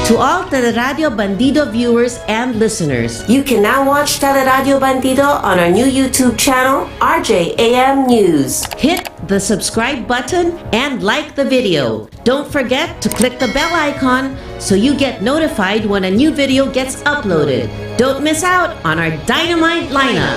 To all Teleradio Bandido viewers and listeners, you can now watch Teleradio Bandido on our new YouTube channel, RJAM News. Hit the subscribe button and like the video. Don't forget to click the bell icon so you get notified when a new video gets uploaded. Don't miss out on our dynamite lineup.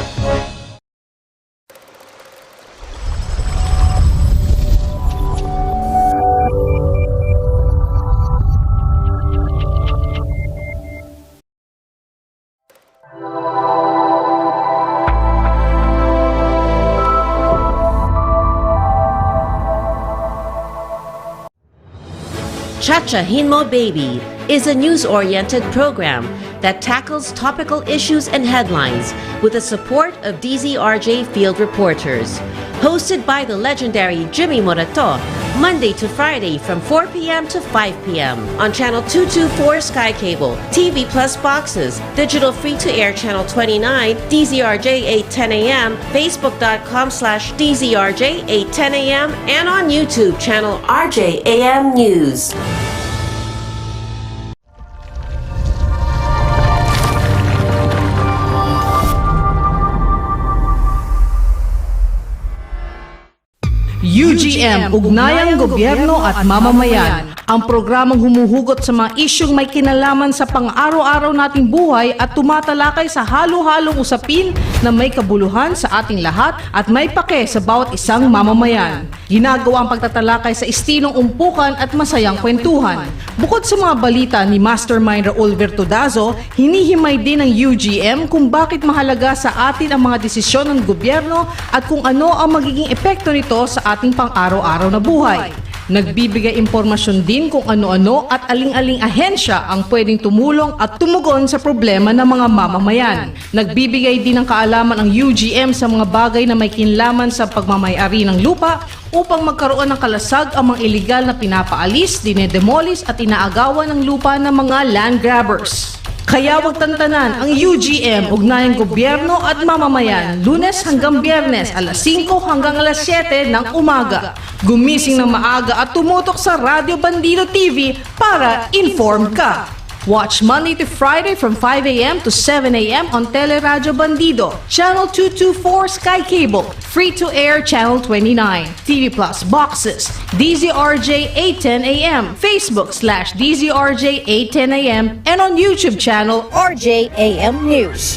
Chachahin Mo Baby is a news-oriented program that tackles topical issues and headlines with the support of DZRJ field reporters. Hosted by the legendary Jimmy Morato, Monday to Friday from 4 p.m. to 5 p.m. on Channel 224 Sky Cable, TV Plus boxes, digital free-to-air Channel 29, DZRJ 8:10 a.m., Facebook.com/DZRJ 8:10 a.m., and on YouTube channel RJAM News. UGM, Ugnayang Gobyerno at Mamamayan, ang programang humuhugot sa mga isyung may kinalaman sa pang-araw-araw nating buhay at tumatalakay sa halo-halong usapin na may kabuluhan sa ating lahat at may pake sa bawat isang mamamayan. Ginagawa ang pagtatalakay sa istilong umpukan at masayang kwentuhan. Bukod sa mga balita ni Mastermind Raul Vertudazo, hinihimay din ng UGM kung bakit mahalaga sa atin ang mga desisyon ng gobyerno at kung ano ang magiging epekto nito sa ating pang-araw-araw na buhay. Nagbibigay impormasyon din kung ano-ano at aling-aling ahensya ang pwedeng tumulong at tumugon sa problema ng mga mamamayan. Nagbibigay din ng kaalaman ang UGM sa mga bagay na may kinlaman sa pagmamay-ari ng lupa upang magkaroon ng kalasag ang mga iligal na pinapaalis, dinedemolis at inaagawan ng lupa ng mga land grabbers. Kaya wag tantanan ang UGM, Ugnayang Gobyerno at Mamamayan, Lunes hanggang Biyernes, alas 5 hanggang alas 7 ng umaga. Gumising ng maaga at tumutok sa Radio Bandido TV para inform ka. Watch Monday to Friday from 5 a.m. to 7 a.m. on Teleradyo Bandido, Channel 224 Sky Cable, free-to-air Channel 29, TV Plus boxes, DZRJ 8:10 a.m., Facebook/DZRJ 8:10 a.m., and on YouTube channel RJAM News.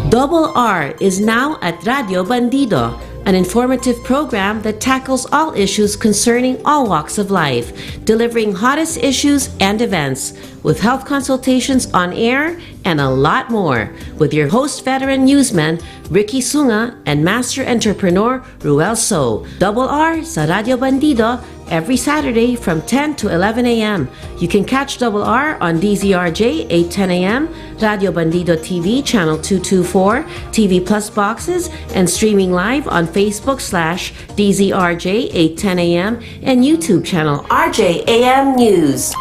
Double R is now at Radio Bandido, an informative program that tackles all issues concerning all walks of life, delivering hottest issues and events, with health consultations on air and a lot more, with your host veteran newsman Ricky Sunga and master entrepreneur Ruel So. Double R sa Radio Bandido every Saturday from 10 to 11 a.m. You can catch Double R on DZRJ 8:10 a.m., Radio Bandido TV Channel 224, TV Plus boxes, and streaming live on Facebook/DZRJ 8:10 a.m. and YouTube channel RJAM News.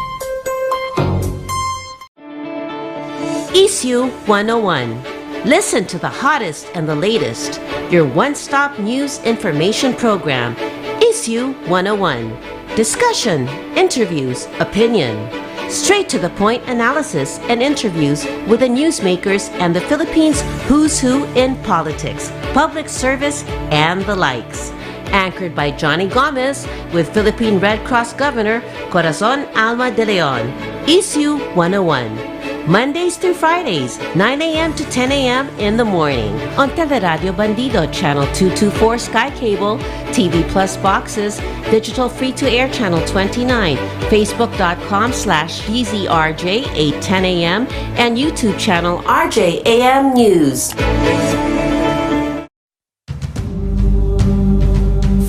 Issue 101. Listen to the hottest and the latest. Your one-stop news information program. Issue 101. Discussion, interviews, opinion. Straight to the point analysis and interviews with the newsmakers and the Philippines' who's who in politics, public service, and the likes. Anchored by Johnny Gomez with Philippine Red Cross Governor Corazon Alma de Leon. Issue 101. Mondays through Fridays, 9 a.m. to 10 a.m. in the morning on Teleradio Bandido, Channel 224 Sky Cable, TV Plus boxes, digital free-to-air Channel 29, Facebook.com/DZRJ 8:10 a.m. and YouTube channel RJAM News.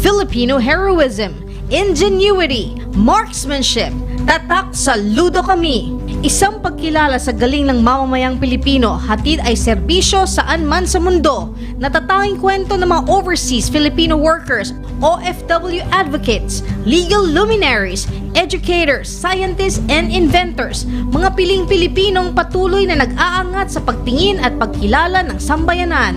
Filipino heroism, ingenuity, marksmanship, tatak saludo kami. Isang pagkilala sa galing ng mamamayang Pilipino, hatid ay serbisyo saan man sa mundo. Natatanging kwento ng mga overseas Filipino workers, OFW advocates, legal luminaries, educators, scientists, and inventors, mga piling Pilipinong patuloy na nag-aangat sa pagtingin at pagkilala ng sambayanan.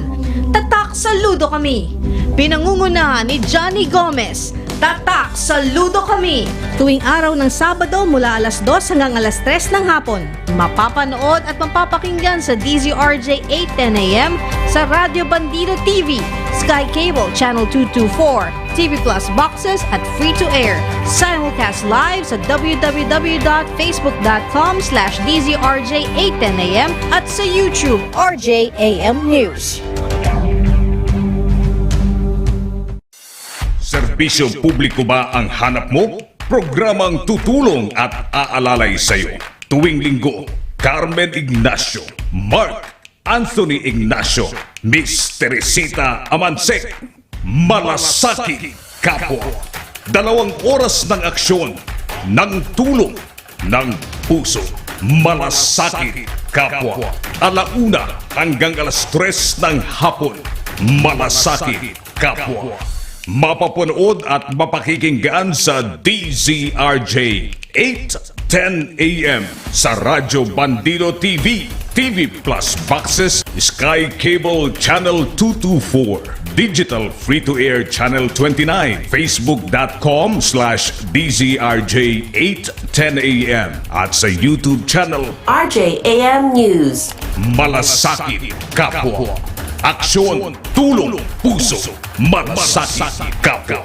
Tatak, saludo kami! Pinangungunahan ni Johnny Gomez. Tatak, saludo kami! Tuwing araw ng Sabado mula alas 2 hanggang alas 3 ng hapon. Mapapanood at mapapakinggan sa DZRJ 8:10 AM sa Radyo Bandido TV, Sky Cable Channel 224, TV Plus boxes at free-to-air. Simulcast live sa www.facebook.com/DZRJ 8:10 AM at sa YouTube RJAM News. Serbisyo publiko ba ang hanap mo? Programang tutulong at aalalay sa iyo. Tuwing linggo, Carmen Ignacio, Mark Anthony Ignacio, Miss Teresita Amansek, Malasaki Kapwa. 2 oras ng aksyon, ng tulong, ng puso. Malasaki Kapwa. 1:00 hanggang alas 3 ng hapon. Malasaki Kapwa. Mapapanood at mapakikinggan sa DZRJ 8:10 AM sa Radyo Bandido TV, TV Plus boxes, Sky Cable Channel 224, Digital Free-to-Air Channel 29, Facebook.com/DZRJ 8:10 AM at sa YouTube channel RJAM News. Malasaki Kapwa. Aksyon, tulong, puso, Malasaki Kapwa.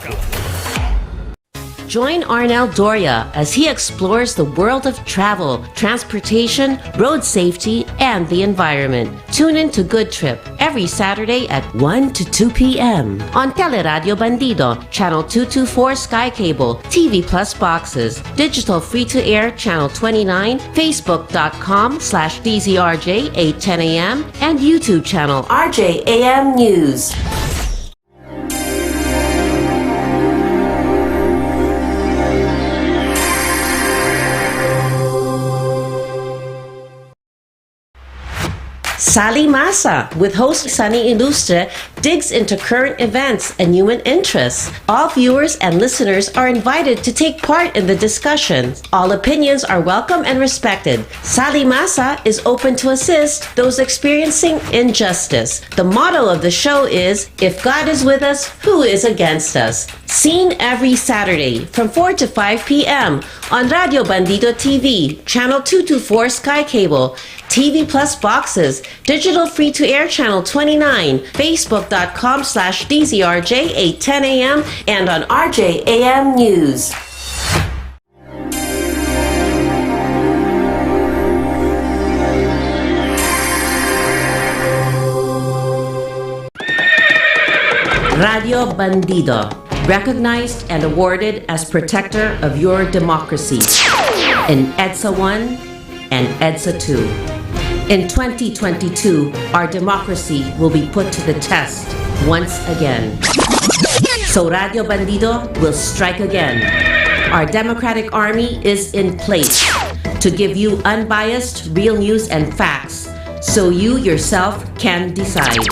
Join Arnel Doria as he explores the world of travel, transportation, road safety, and the environment. Tune in to Good Trip every Saturday at 1 to 2 p.m. on TELERADYO Bandido, Channel 224 Sky Cable, TV Plus boxes, digital free-to-air Channel 29, Facebook.com/DZRJ 8:10 AM, and YouTube channel RJAM News. Sally Masa, with host Sunny Ilustre, digs into current events and human interests. All viewers and listeners are invited to take part in the discussion. All opinions are welcome and respected. Sally Masa is open to assist those experiencing injustice. The motto of the show is, "If God is with us, who is against us?" Seen every Saturday from 4 to 5 p.m. on Radio Bandido TV, Channel 224 Sky Cable, TV Plus boxes, digital free-to-air Channel 29, Facebook.com/DZRJ 8:10 AM, and on RJAM News. Radio Bandido, recognized and awarded as protector of your democracy in EDSA 1 and EDSA 2. In 2022, our democracy will be put to the test once again. So Radio Bandido will strike again. Our democratic army is in place to give you unbiased, real news and facts, so you yourself can decide.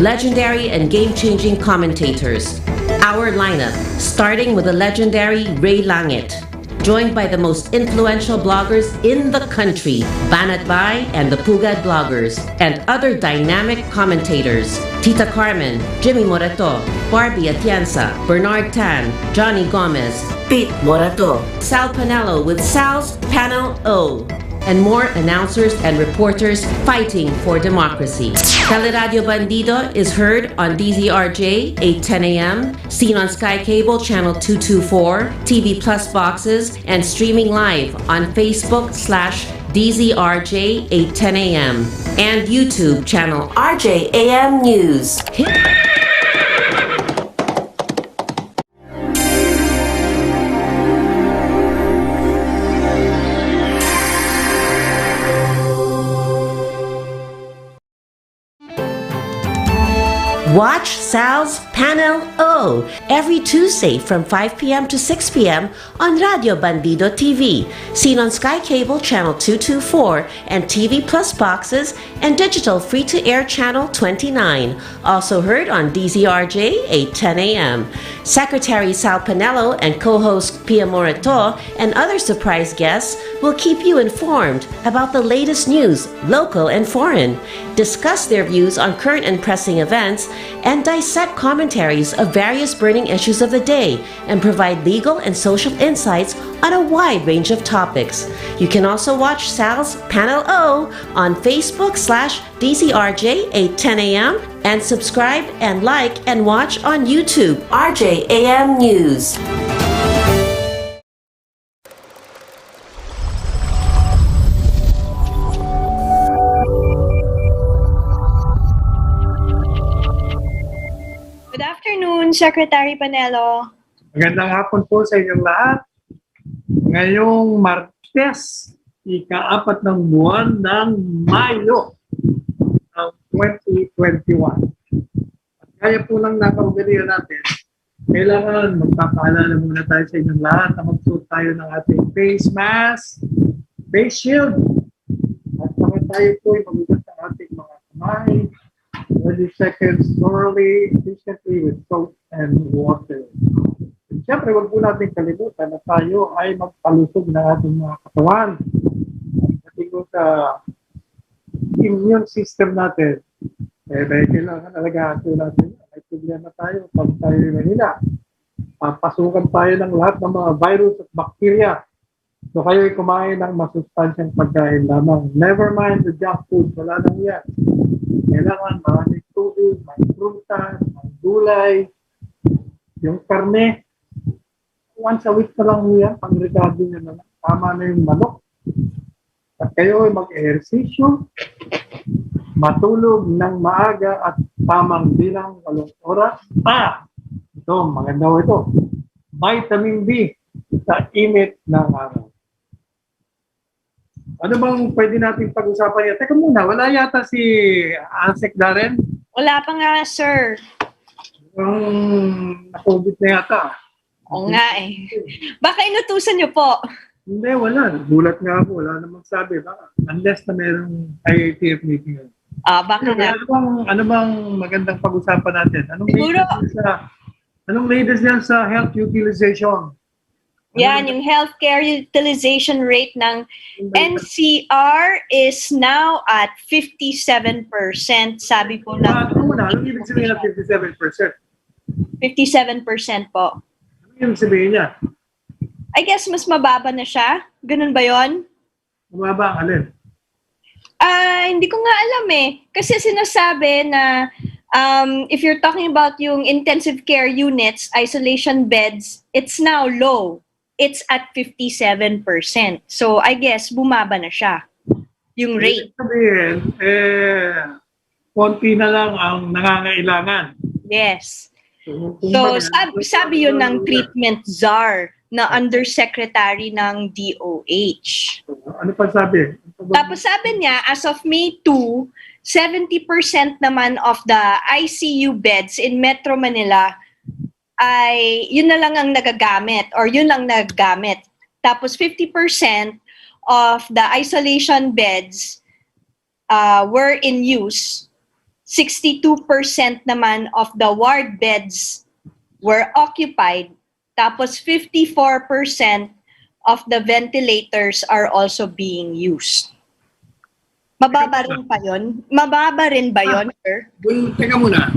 Legendary and game-changing commentators. Our lineup, starting with the legendary Ray Langit, joined by the most influential bloggers in the country, Banat Bay and the Pugad bloggers, and other dynamic commentators, Tita Carmen, Jimmy Morato, Barbie Atienza, Bernard Tan, Johnny Gomez, Pete Morato, Sal PANELO with Sal's PANELO, and more announcers and reporters fighting for democracy. Teleradio Bandido is heard on DZRJ 8:10 AM, seen on Sky Cable Channel 224, TV Plus boxes, and streaming live on Facebook/DZRJ 8:10 AM, and YouTube channel RJAM News. Watch SAL's PANELO every Tuesday from 5 p.m. to 6 p.m. on Radio Bandido TV, seen on SkyCable Channel 224 and TV Plus boxes and digital free-to-air Channel 29. Also heard on DZRJ 8:10 a.m. Secretary Sal PANELO and co-host PIA MORATO and other surprise guests will keep you informed about the latest news, local and foreign, discuss their views on current and pressing events, and dissect commentaries of various burning issues of the day and provide legal and social insights on a wide range of topics. You can also watch Sal's PANELO on Facebook/DZRJ 8:10 a.m. and subscribe and like and watch on YouTube, RJAM News. Good afternoon, Secretary Panelo. Magandang hapon po sa inyong lahat. Ngayong Martes, ika-4 ng buwan ng Mayo ng 2021. At kaya po lang nakaugalian natin, kailangan magpapaalala muna tayo sa inyong lahat na magsuot tayo ng ating face mask, face shield, at saka tayo po ay magugas ang ating mga kamay 20 seconds thoroughly, efficiently with soap and water. At syempre, huwag po natin kalimutan na tayo ay magpalusog ng ating mga katawan. Kasi kung sa immune system natin, may kailangan alagaan po natin. May problema tayo pag tayo mahina. Pasukan tayo ng lahat ng mga virus at bacteria. So kayo ay kumain ng masustansyang pagkain lamang. Never mind the junk food. Wala nang yan. Kailangan maraming tubig, may prutas, may gulay, yung karne. Once a week na lang yan, pang-regado nyo na lang. Tama na yung manok. At kayo ay mag-ehersisyo, matulog ng maaga at tamang bilang 8 oras. Ito, maganda ito. Vitamin D sa init ng araw. Ano bang pwede natin pag-usapan yan? Teka muna, wala yata si Ansek Darren? Wala pa nga, sir. Na-COVID na yata. Oo nga eh. Baka inutusan niyo po. Hindi, wala. Gulat nga ako. Wala namang sabi. Baka, unless na merong IATF meeting. Baka nga. Ano bang magandang pag-usapan natin? Siguro, Anong latest yan sa health utilization? yan, yung healthcare utilization rate ng NCR is now at 57%. Sabi po na. Anong ibig sabihin ng 57%? 57% po. Ano ibig sabihin niya? I guess mas mababa na siya. Ganun ba yon? Mababa ang alin? Hindi ko nga alam eh. Kasi sinasabi na if you're talking about yung intensive care units, isolation beds, it's now low. It's at 57%. So, I guess, bumaba na siya. Yung rate. Ibig sabihin, konti na lang ang nangangailangan. Yes. So, sabi yun ng treatment czar na undersecretary ng DOH. Ano pa sabi? Tapos sabi niya, as of May 2, 70% naman of the ICU beds in Metro Manila ay yun na lang ang nagagamit or yun lang nagagamit. Tapos 50% of the isolation beds were in use. 62% naman of the ward beds were occupied. Tapos 54% of the ventilators are also being used. Mababa rin pa yun? Mababa rin ba yun, sir? Well, teka muna.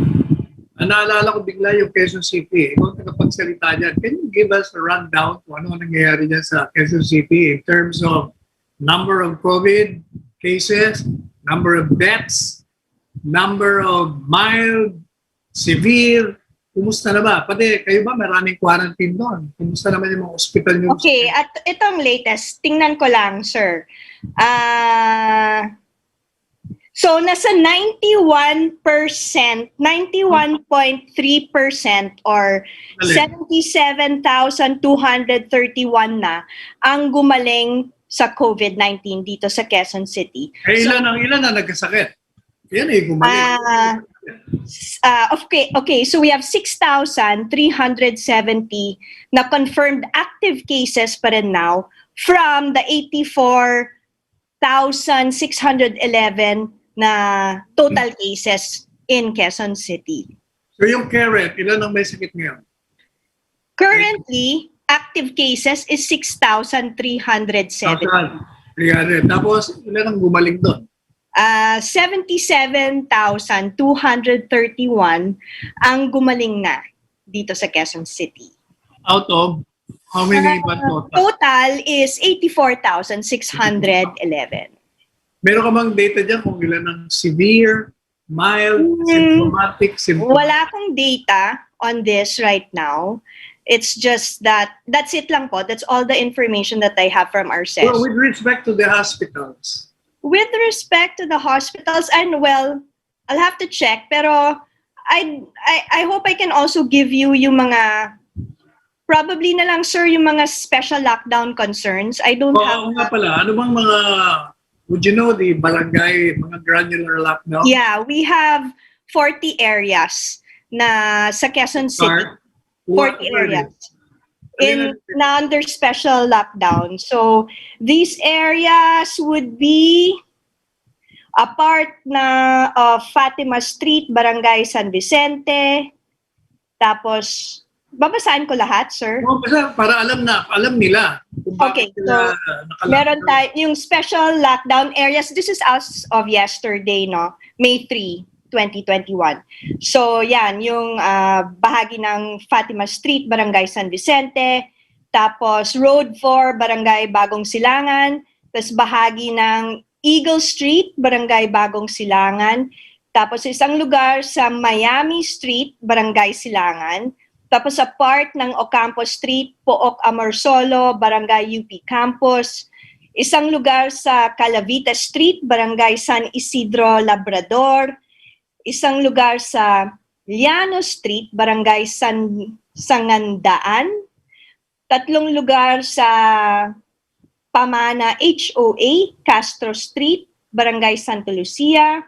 Naalala ko bigla yung Quezon City. Ikaw tagapagsalita dyan. Can you give us a rundown kung ano nangyayari dyan sa Quezon City in terms of number of COVID cases, number of deaths, number of mild, severe, kumusta na ba? Pati kayo ba maraming quarantine doon? Kumusta naman yung mga hospital nyo? Okay, at itong latest, tingnan ko lang, sir. So, nasa 91%, 91.3% or 77,231 na ang gumaling sa COVID-19 dito sa Quezon City. Ilan ang nagkasakit? Yan gumaling. okay, so we have 6,370 na confirmed active cases pa rin now from the 84,611 na total cases in Quezon City. So yung Karen, ilan ang may sakit ngayon? Currently, active cases is 6,370. 300. Tapos, ilan ang gumaling doon? 77,231 ang gumaling na dito sa Quezon City. Out of how many ba total? Total is 84,611. Meron ka bang data dyan kung ilan ang severe, mild, symptomatic, Wala akong data on this right now. It's just that's it lang po. That's all the information that I have from our session. Well, with respect to the hospitals, With respect to the hospitals, and well, I'll have to check. Pero I hope I can also give you yung mga, probably na lang, sir, yung mga special lockdown concerns. I don't have. nga pala, ano bang mga, would you know the barangay, mga granular lockdown? Yeah, we have 40 areas na sa Quezon City. 40 areas na under special lockdown. So these areas would be a part na of Fatima Street, Barangay San Vicente. Tapos, babasahin ko lahat, sir? Para alam nila. Okay, so meron tayo yung special lockdown areas. This is as of yesterday, no? May 3, 2021. So, yan, yung bahagi ng Fatima Street, Barangay San Vicente, tapos Road 4, Barangay Bagong Silangan, tapos bahagi ng Eagle Street, Barangay Bagong Silangan, tapos isang lugar sa Miami Street, Barangay Silangan, tapos sa part ng Ocampo Street, Pook Amorsolo, Barangay UP Campus, isang lugar sa Calavita Street, Barangay San Isidro Labrador, isang lugar sa Llano Street, Barangay Sangandaan, 3 lugar sa Pamana HOA, Castro Street, Barangay Santa Lucia,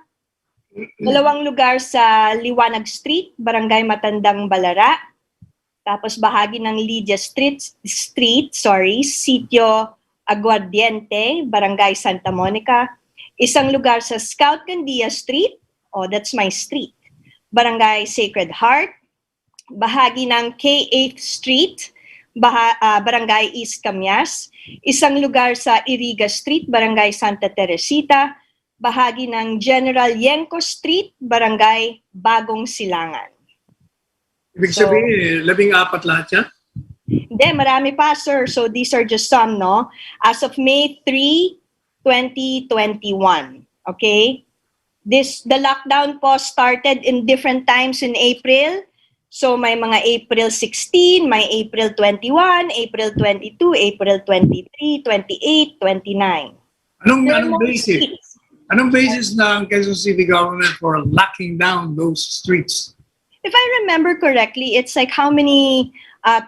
2 lugar sa Liwanag Street, Barangay Matandang Balara, tapos bahagi ng Lydia Street, Sitio Aguardiente, Barangay Santa Monica, isang lugar sa Scout Candia Street, oh, that's my street, Barangay Sacred Heart, bahagi ng K8th Street, Barangay East Camias, isang lugar sa Iriga Street, Barangay Santa Teresita, bahagi ng General Yenko Street, Barangay Bagong Silangan. Ibig sabihin, 14 lahat yan? Hindi, marami pa, sir. So these are just some, no? As of May 3, 2021, okay? The lockdown po started in different times in April. So may mga April 16, may April 21, April 22, April 23, 28, 29. Anong basis? Anong basis ng Quezon City government for locking down those streets? If I remember correctly, it's like how many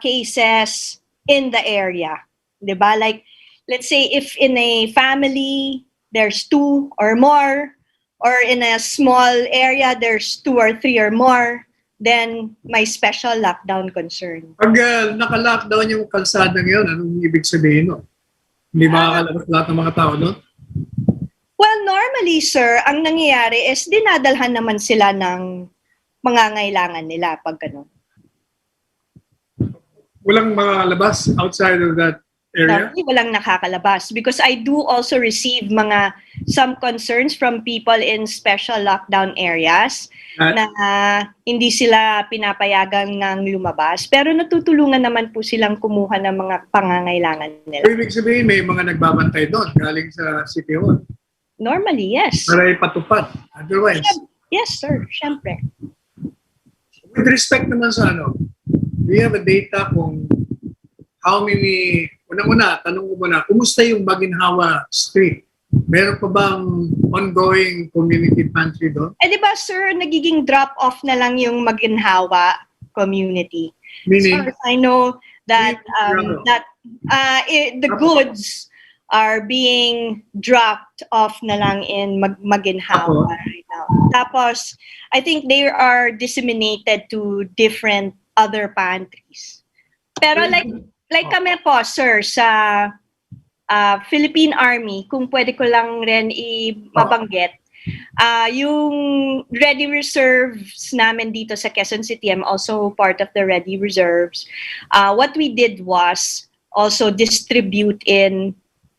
cases in the area, diba? Like, let's say if in a family, there's 2 or more, or in a small area, there's 2 or 3 or more, then may special lockdown concern. Pag naka-lockdown yung kalsada ngayon, anong ibig sabihin no? Hindi makakalabas lahat ng mga tao doon? Well, normally, sir, ang nangyayari is dinadalhan naman sila ng mga ngailangan nila pag gano'n. Walang makalabas outside of that area? Walang nakakalabas because I do also receive some concerns from people in special lockdown areas na hindi sila pinapayagan ng lumabas. Pero natutulungan naman po silang kumuha ng mga pangangailangan nila. So, ibig sabihin may mga nagbabantay doon galing sa City Hall? Normally, yes. Para ipatupad. Otherwise? Yes, sir. Siyempre. With respect naman sa do you have a data kung how many, unang-una, tanong ko muna, kumusta yung Baginhawa Street? Meron pa bang ongoing community pantry doon? Di ba, sir, nagiging drop-off na lang yung Maginhawa community. Meaning? As far as I know that the goods are being dropped off na lang in Maginhawa right Tapos, I think they are disseminated to different other pantries. Pero like kami po, sir, sa Philippine Army, kung pwede ko lang rin mabanggit, yung Ready Reserves namin dito sa Quezon City, I'm also part of the Ready Reserves. What we did was also distribute in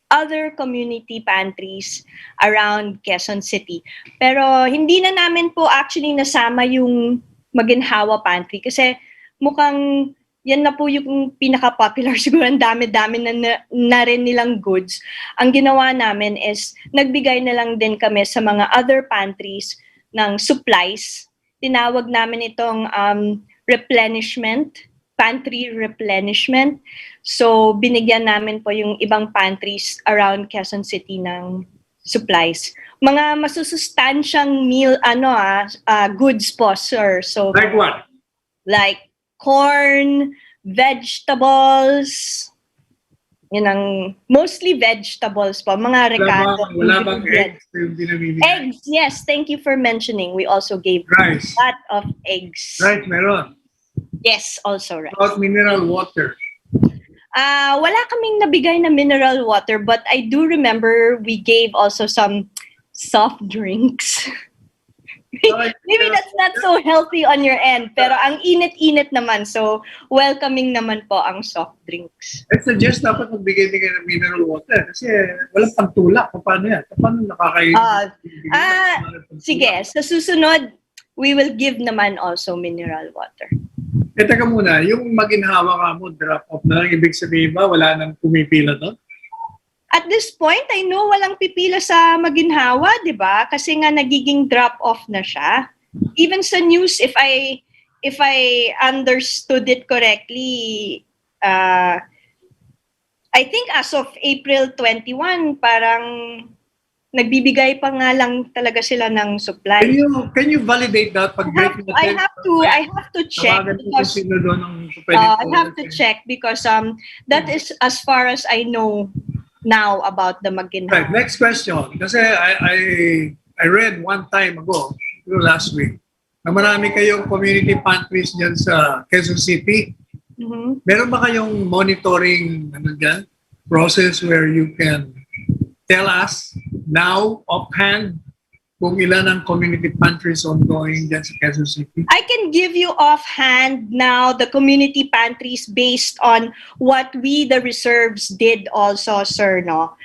other community pantries around Quezon City. Pero hindi na namin po actually nasama yung Maginhawa Pantry kasi mukhang yan na po yung pinaka-popular. Siguro ang dami-dami na rin nilang goods. Ang ginawa namin is nagbigay na lang din kami sa mga other pantries ng supplies. Tinawag namin itong replenishment, pantry replenishment. So binigyan namin po yung ibang pantries around Quezon City ng supplies. Mga masusustansyang meal, goods po, sir. So, Like what? Like corn, vegetables, yun ang mostly vegetables po, mga recado. Wala bang eggs yung binamimigay? Eggs, yes, thank you for mentioning. We also gave Rice. a lot of eggs. Rice, meron. Yes, also rice. About mineral water. Wala kaming nabigay na mineral water, but I do remember we gave also some soft drinks. Maybe that's not so healthy on your end, pero ang init-init naman, so welcoming naman po ang soft drinks. I suggest dapat magbigay-bigay ng mineral water kasi walang pantulak. Paano yan? Paano nakakainin? Sige, sa susunod, we will give naman also mineral water. Teka muna, yung maginhawa ka mo, drop off na lang, ibig sabihin ba, wala nang pumipila doon? At this point, I know walang pipila sa Maginhawa, di ba? Kasi nga nagiging drop-off na siya. Even sa news, if I understood it correctly, I think as of April 21, parang nagbibigay pa nga lang talaga sila ng supply. Can you validate that? I have to check because I have to check because that is as far as I know now about the Maginhawa. Right, next question. Kasi I read one time ago, last week, na marami kayong community pantries dyan sa Quezon City. Mm-hmm. Meron ba kayong monitoring process where you can tell us now offhand kung ilan ang community pantries ongoing dyan sa Quezon City? I can give you offhand now the community pantries based on what we, the reserves, did also, sir, no?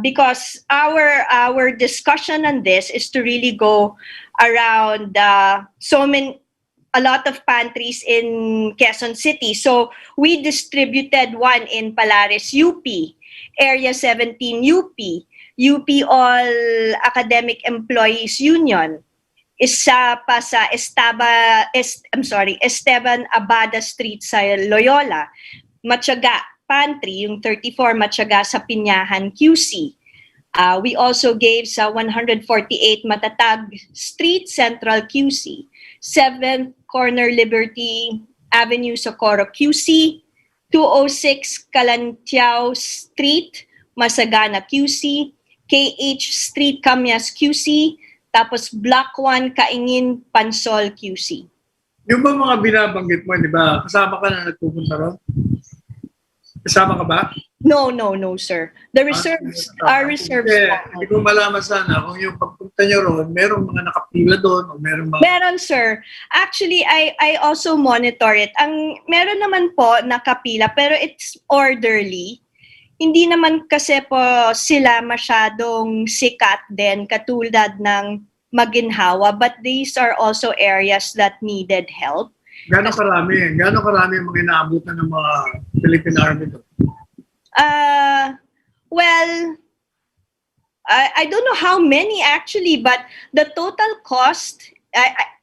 Because our discussion on this is to really go around a lot of pantries in Quezon City. So we distributed one in Palares, UP, Area 17, UP All Academic Employees Union, isa pa sa Esteban Abada Street sa Loyola, Matyaga Pantry, yung 34 Matyaga sa Pinyahan, QC. We also gave sa 148 Matatag Street, Central QC, 7th Corner Liberty Avenue, Socorro QC, 206 Kalantiao Street, Masagana QC, KH Street, Camyas QC, tapos Block 1, Kaingin, Pansol QC. Yung ba mga binabanggit mo, di ba? Kasama ka na nagpupunta ron? Kasama ka ba? No, sir. The reserves are reserves. Hindi ko malaman sana kung yung pagpunta nyo ron, merong mga nakapila doon o merong mga... Meron, sir. Actually, I also monitor it. Meron naman po nakapila, pero it's orderly. Hindi naman kasi po sila masyadong sikat din katulad ng Maginhawa, but these are also areas that needed help. Gano'ng karami ang mga inaabutan ng mga Philippine Army doon? Well, I don't know how many actually, but the total cost,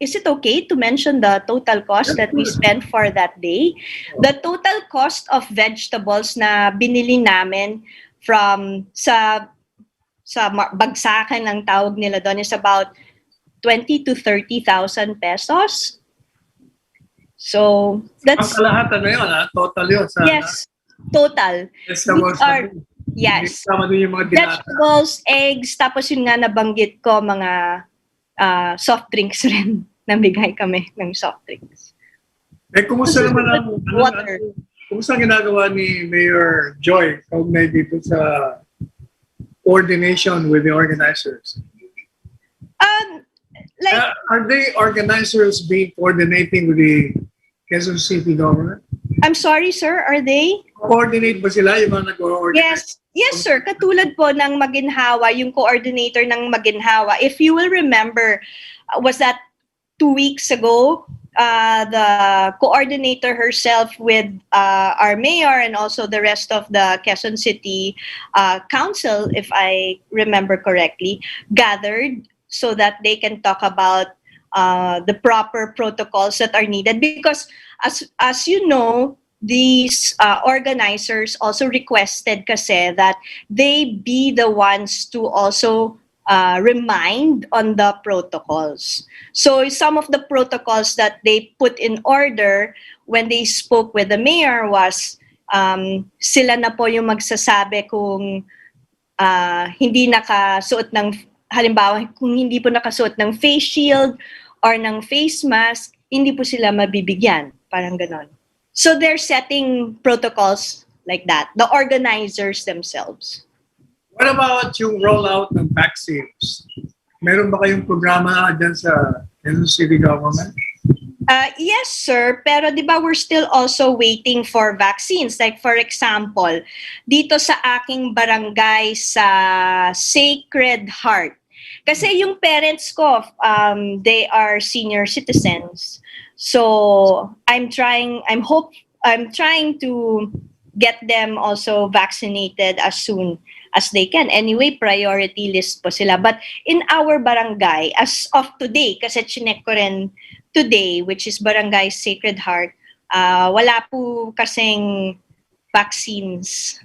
is it okay to mention the total cost that we spent for that day? The total cost of vegetables na binili namin sa bagsakan ng tawag nila doon is about 20 to 30,000 pesos. So, that's... Ang kalahatan na yun, total yun. Yes, total. Yes. Sama doon yung mga dinata. Vegetables, eggs, tapos yun nga nabanggit ko, mga soft drinks rin. Nabigay kami ng soft drinks. Kumusta naman Water. kumusta ang ginagawa ni Mayor Joy kaugnay dito sa coordination with the organizers? Are they organizers being coordinating with the Quezon City government? I'm sorry, sir, are they? Coordinate ba sila yung mga nag-organize? Yes, sir. Katulad po ng Maginhawa, yung coordinator ng Maginhawa. If you will remember, was that 2 weeks ago? The coordinator herself with our mayor and also the rest of the Quezon City Council, if I remember correctly, gathered so that they can talk about the proper protocols that are needed. Because as you know, these organizers also requested kasi that they be the ones to also remind on the protocols. So some of the protocols that they put in order when they spoke with the mayor was sila na po yung magsasabi kung hindi nakasuot ng, halimbawa kung hindi po nakasuot ng face shield or ng face mask, hindi po sila mabibigyan. Parang ganon. So they're setting protocols like that, the organizers themselves. What about yung rollout ng vaccines? Meron ba kayong programa dyan sa Quezon City government? Yes, sir. Pero di ba we're still also waiting for vaccines. Like for example, dito sa aking barangay sa Sacred Heart. Kasi yung parents ko, they are senior citizens. So I'm trying to get them also vaccinated as soon as they can. Anyway, priority list po sila. But in our barangay, as of today, kasi chinek ko rin today, which is Barangay Sacred Heart, wala po kasing vaccines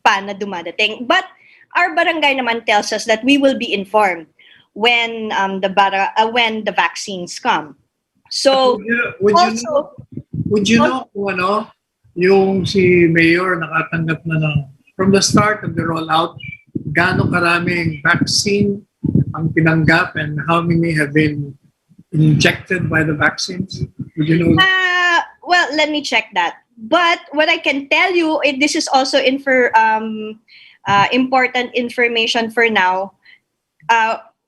pa na dumadating. But our barangay naman tells us that we will be informed when the vaccines come. So, would you know kung ano, yung si Mayor nakatanggap na ng, from the start of the rollout, gaano karaming vaccine ang tinanggap and how many have been injected by the vaccines? Would you know? Well, let me check that. But what I can tell you, this is also important information for now.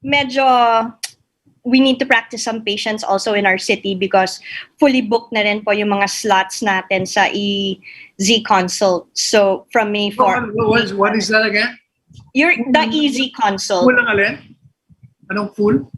Medyo we need to practice some patience also in our city because fully booked na rin po yung mga slots natin sa EZ Consult. So from May 4. What is that again? The EZ Consult. Full ang alin? Anong full?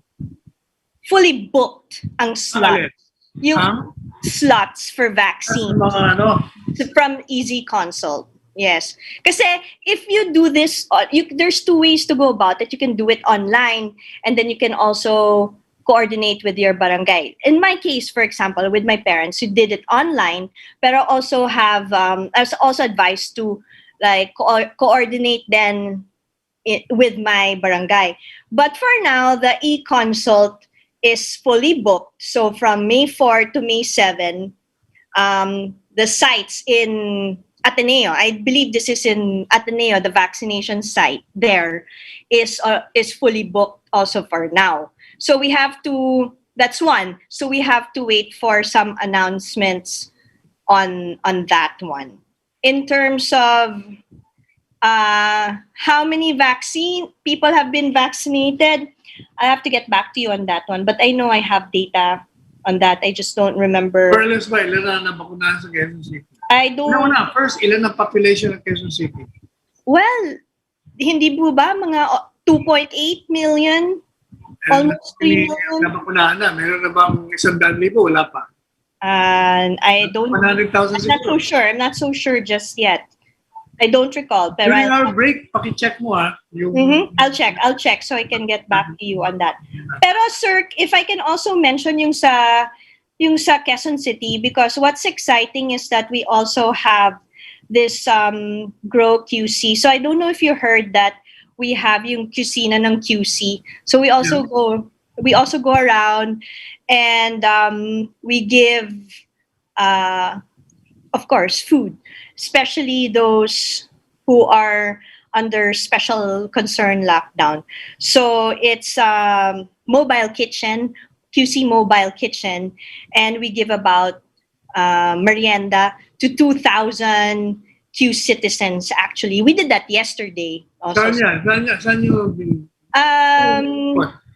Fully booked ang slot. Yung slots for vaccine. Mga ano? From EZ Consult. Yes. Kasi if you do this, there's 2 ways to go about it. You can do it online and then you can also coordinate with your barangay. In my case, for example, with my parents who did it online, pero also have, I was also advised to like coordinate then with my barangay. But for now, the e-consult is fully booked. So from May 4 to May 7, the sites in Ateneo, I believe this is in Ateneo, the vaccination site there is fully booked also for now. So we have to, that's one. So we have to wait for some announcements on that one. In terms of how many people have been vaccinated, I have to get back to you on that one. But I know I have data on that. I just don't remember. Perlis ba, ilan na nabakunahan sa Quezon City? I don't... First, ilan ang population ng Quezon City? Well, hindi po ba mga 2.8 million? Almost 3 million? Nabakunahan na. Meron na bang 100,000? Wala pa. I don't... 100,000 I'm not so sure. I'm not so sure just yet. I don't recall. Pero during our break, paki-check mo yung... I'll check so I can get back to you on that. Pero sir, if I can also mention yung sa Quezon City, because what's exciting is that we also have this Grow QC. So I don't know if you heard that we have yung QC na ng QC. So we also go around and we give of course food, especially those who are under special concern lockdown. So it's mobile kitchen, QC mobile kitchen, and we give about merienda to 2,000 Q citizens. Actually, we did that yesterday. Also. Saan nyo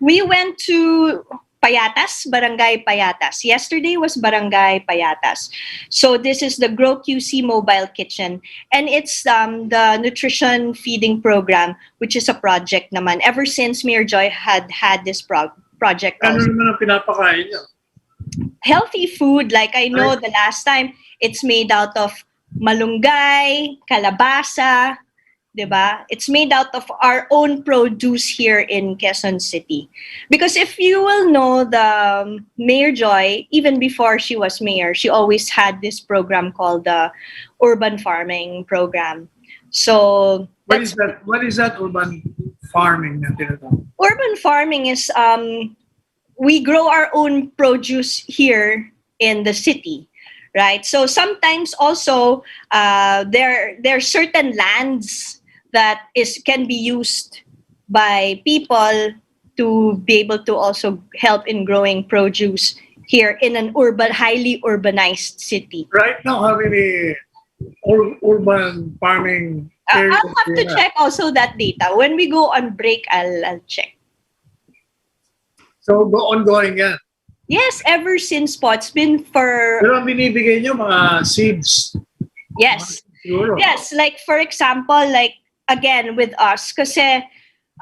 We went to Payatas, Barangay Payatas. Yesterday was Barangay Payatas. So this is the Grow QC Mobile Kitchen. And it's the nutrition feeding program, which is a project naman. Ever since Mayor Joy had this project Ano also. naman ang pinapakain nyo? Healthy food. Like I know the last time, it's made out of malunggay, kalabasa, diba? It's made out of our own produce here in Quezon City. Because if you will know the Mayor Joy, even before she was mayor, she always had this program called the Urban Farming Program. So What is that urban farming na tinatawag? urban farming is we grow our own produce here in the city, right? So sometimes also there are certain lands that can be used by people to be able to also help in growing produce here in an highly urbanized city. Right now, how many urban farming areas I'll have to check also that data. When we go on break, I'll check. So, ongoing yan. Yes, ever since po. It's been for... Pero ang binibigay nyo, mga seeds. Yes. Siguro. Yes, like for example, like again with us, kasi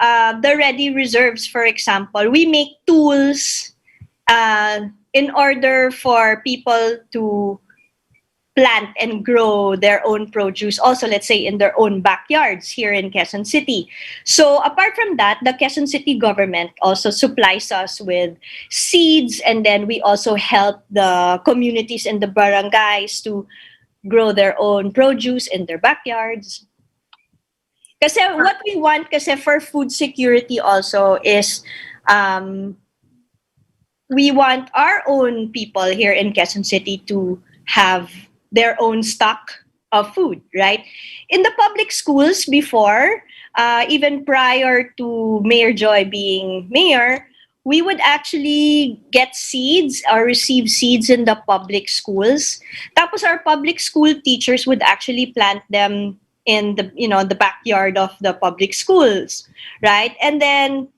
the ready reserves, for example, we make tools in order for people to plant and grow their own produce, also let's say in their own backyards here in Quezon City. So apart from that, the Quezon City government also supplies us with seeds, and then we also help the communities and the barangays to grow their own produce in their backyards. Kasi what we want kasi for food security also is we want our own people here in Quezon City to have their own stock of food, right? In the public schools before, even prior to Mayor Joy being mayor, we would actually get seeds or receive seeds in the public schools. Tapos our public school teachers would actually plant them in the backyard of the public schools, right? And then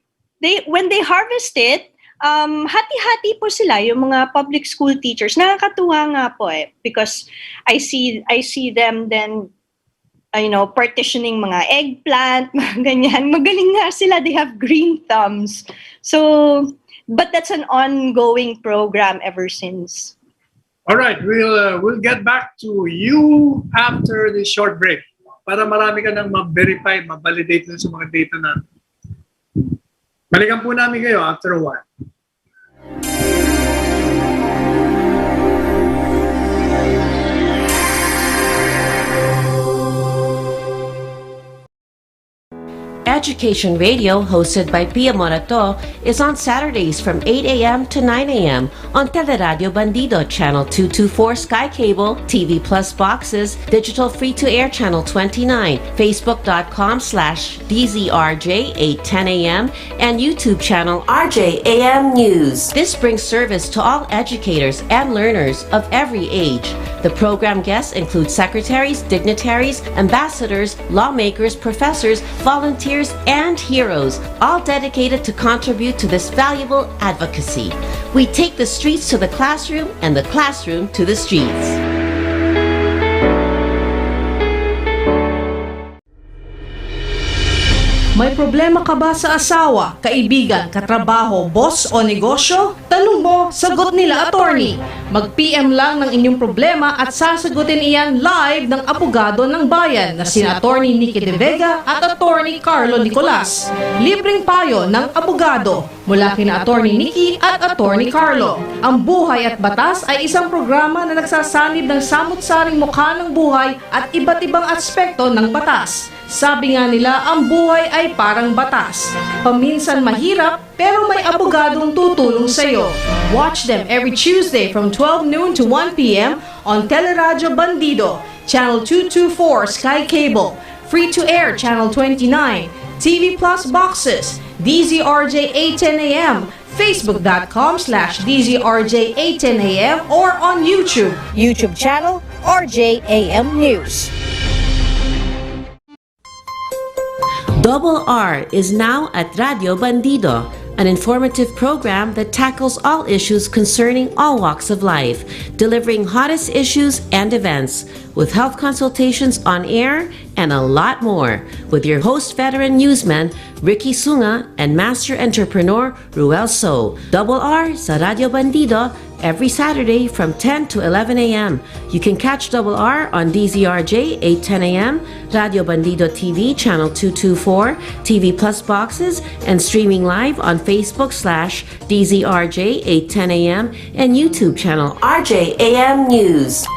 when they harvest it, hati-hati po sila yung mga public school teachers. Nakakatuwa nga po because I see them then partitioning mga eggplant, mga ganyan. Magaling nga sila, they have green thumbs. So, but that's an ongoing program ever since. All right, we'll get back to you after this short break para marami ka nang ma-verify, ma-validate sa mga data natin. Balikan po namin kayo after a while. Education Radio, hosted by PIA MORATO, is on Saturdays from 8 a.m. to 9 a.m. on Teleradio Bandido, Channel 224 SKYCABLE, TV Plus boxes, digital free-to-air Channel 29, Facebook.com/DZRJ 8:10 a.m., and YouTube channel RJAM News. This brings service to all educators and learners of every age. The program guests include secretaries, dignitaries, ambassadors, lawmakers, professors, volunteers, and heroes, all dedicated to contribute to this valuable advocacy. We take the streets to the classroom and the classroom to the streets. May problema ka ba sa asawa, kaibigan, katrabaho, boss o negosyo? Tanong mo, sagot nila attorney. Mag-PM lang ng inyong problema at sasagutin iyan live ng abogado ng bayan na sina Attorney Nikki De Vega at Attorney Carlo Nicolas. Libreng payo ng abogado mula kina Attorney Nikki at Attorney Carlo. Ang Buhay at Batas ay isang programa na nagsasanib ng samut-saring mukha ng buhay at iba't ibang aspekto ng batas. Sabi nga nila, ang buhay ay parang batas. Paminsan mahirap, pero may abogadong tutulong sa'yo. Watch them every Tuesday from 12 noon to 1 p.m. on Teleradyo Bandido, Channel 224 SKYCABLE, free-to-air Channel 29, TV Plus boxes, DZRJ 810 AM, Facebook.com/DZRJ 810 AM, or on YouTube. YouTube channel RJAM News. Double R is now at Radio Bandido, an informative program that tackles all issues concerning all walks of life, delivering hottest issues and events, with health consultations on air and a lot more, with your host veteran newsman Ricky Sunga and master entrepreneur Ruel So. Double R sa Radio Bandido every Saturday from 10 to 11 a.m. You can catch Double R on DZRJ 810 a.m., Radio Bandido TV Channel 224, TV Plus boxes, and streaming live on Facebook/DZRJ 810 a.m. and YouTube channel RJAM News.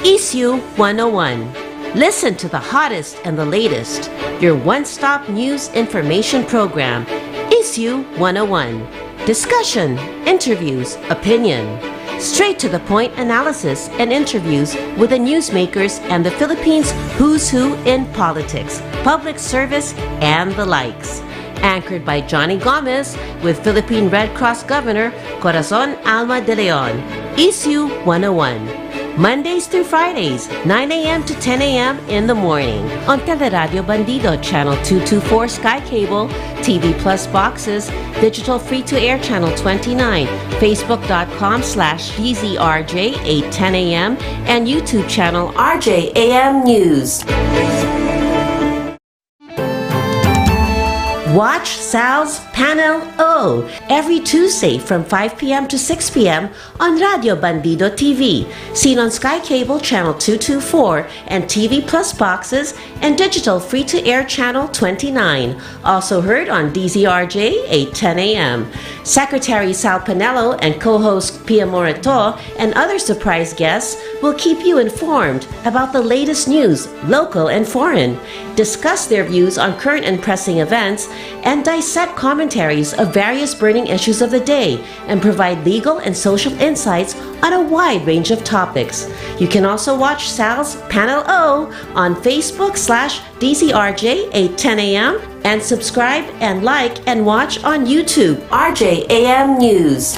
Issue 101. Listen to the hottest and the latest. Your one-stop news information program. Issue 101. Discussion, interviews, opinion. Straight to the point analysis and interviews with the newsmakers and the Philippines' who's who in politics, public service, and the likes. Anchored by Johnny Gomez with Philippine Red Cross Governor Corazon Alma de Leon. Issue 101. Mondays through Fridays, 9 a.m. to 10 a.m. in the morning on Teleradio Bandido Channel 224 Sky Cable, TV Plus boxes, digital free-to-air Channel 29, Facebook.com/DZRJ 810 a.m. and YouTube channel RJAM News. Watch SAL's PANELO every Tuesday from 5 p.m. to 6 p.m. on Radio Bandido TV, seen on Sky Cable Channel 224 and TV Plus boxes and digital free-to-air Channel 29, also heard on DZRJ 810 a.m. Secretary Sal PANELO and co-host PIA MORATO and other surprise guests will keep you informed about the latest news, local and foreign, discuss their views on current and pressing events, and dissect commentaries of various burning issues of the day and provide legal and social insights on a wide range of topics. You can also watch Sal's PANELO on Facebook/DZRJ 810 a.m. and subscribe and like and watch on YouTube RJAM News.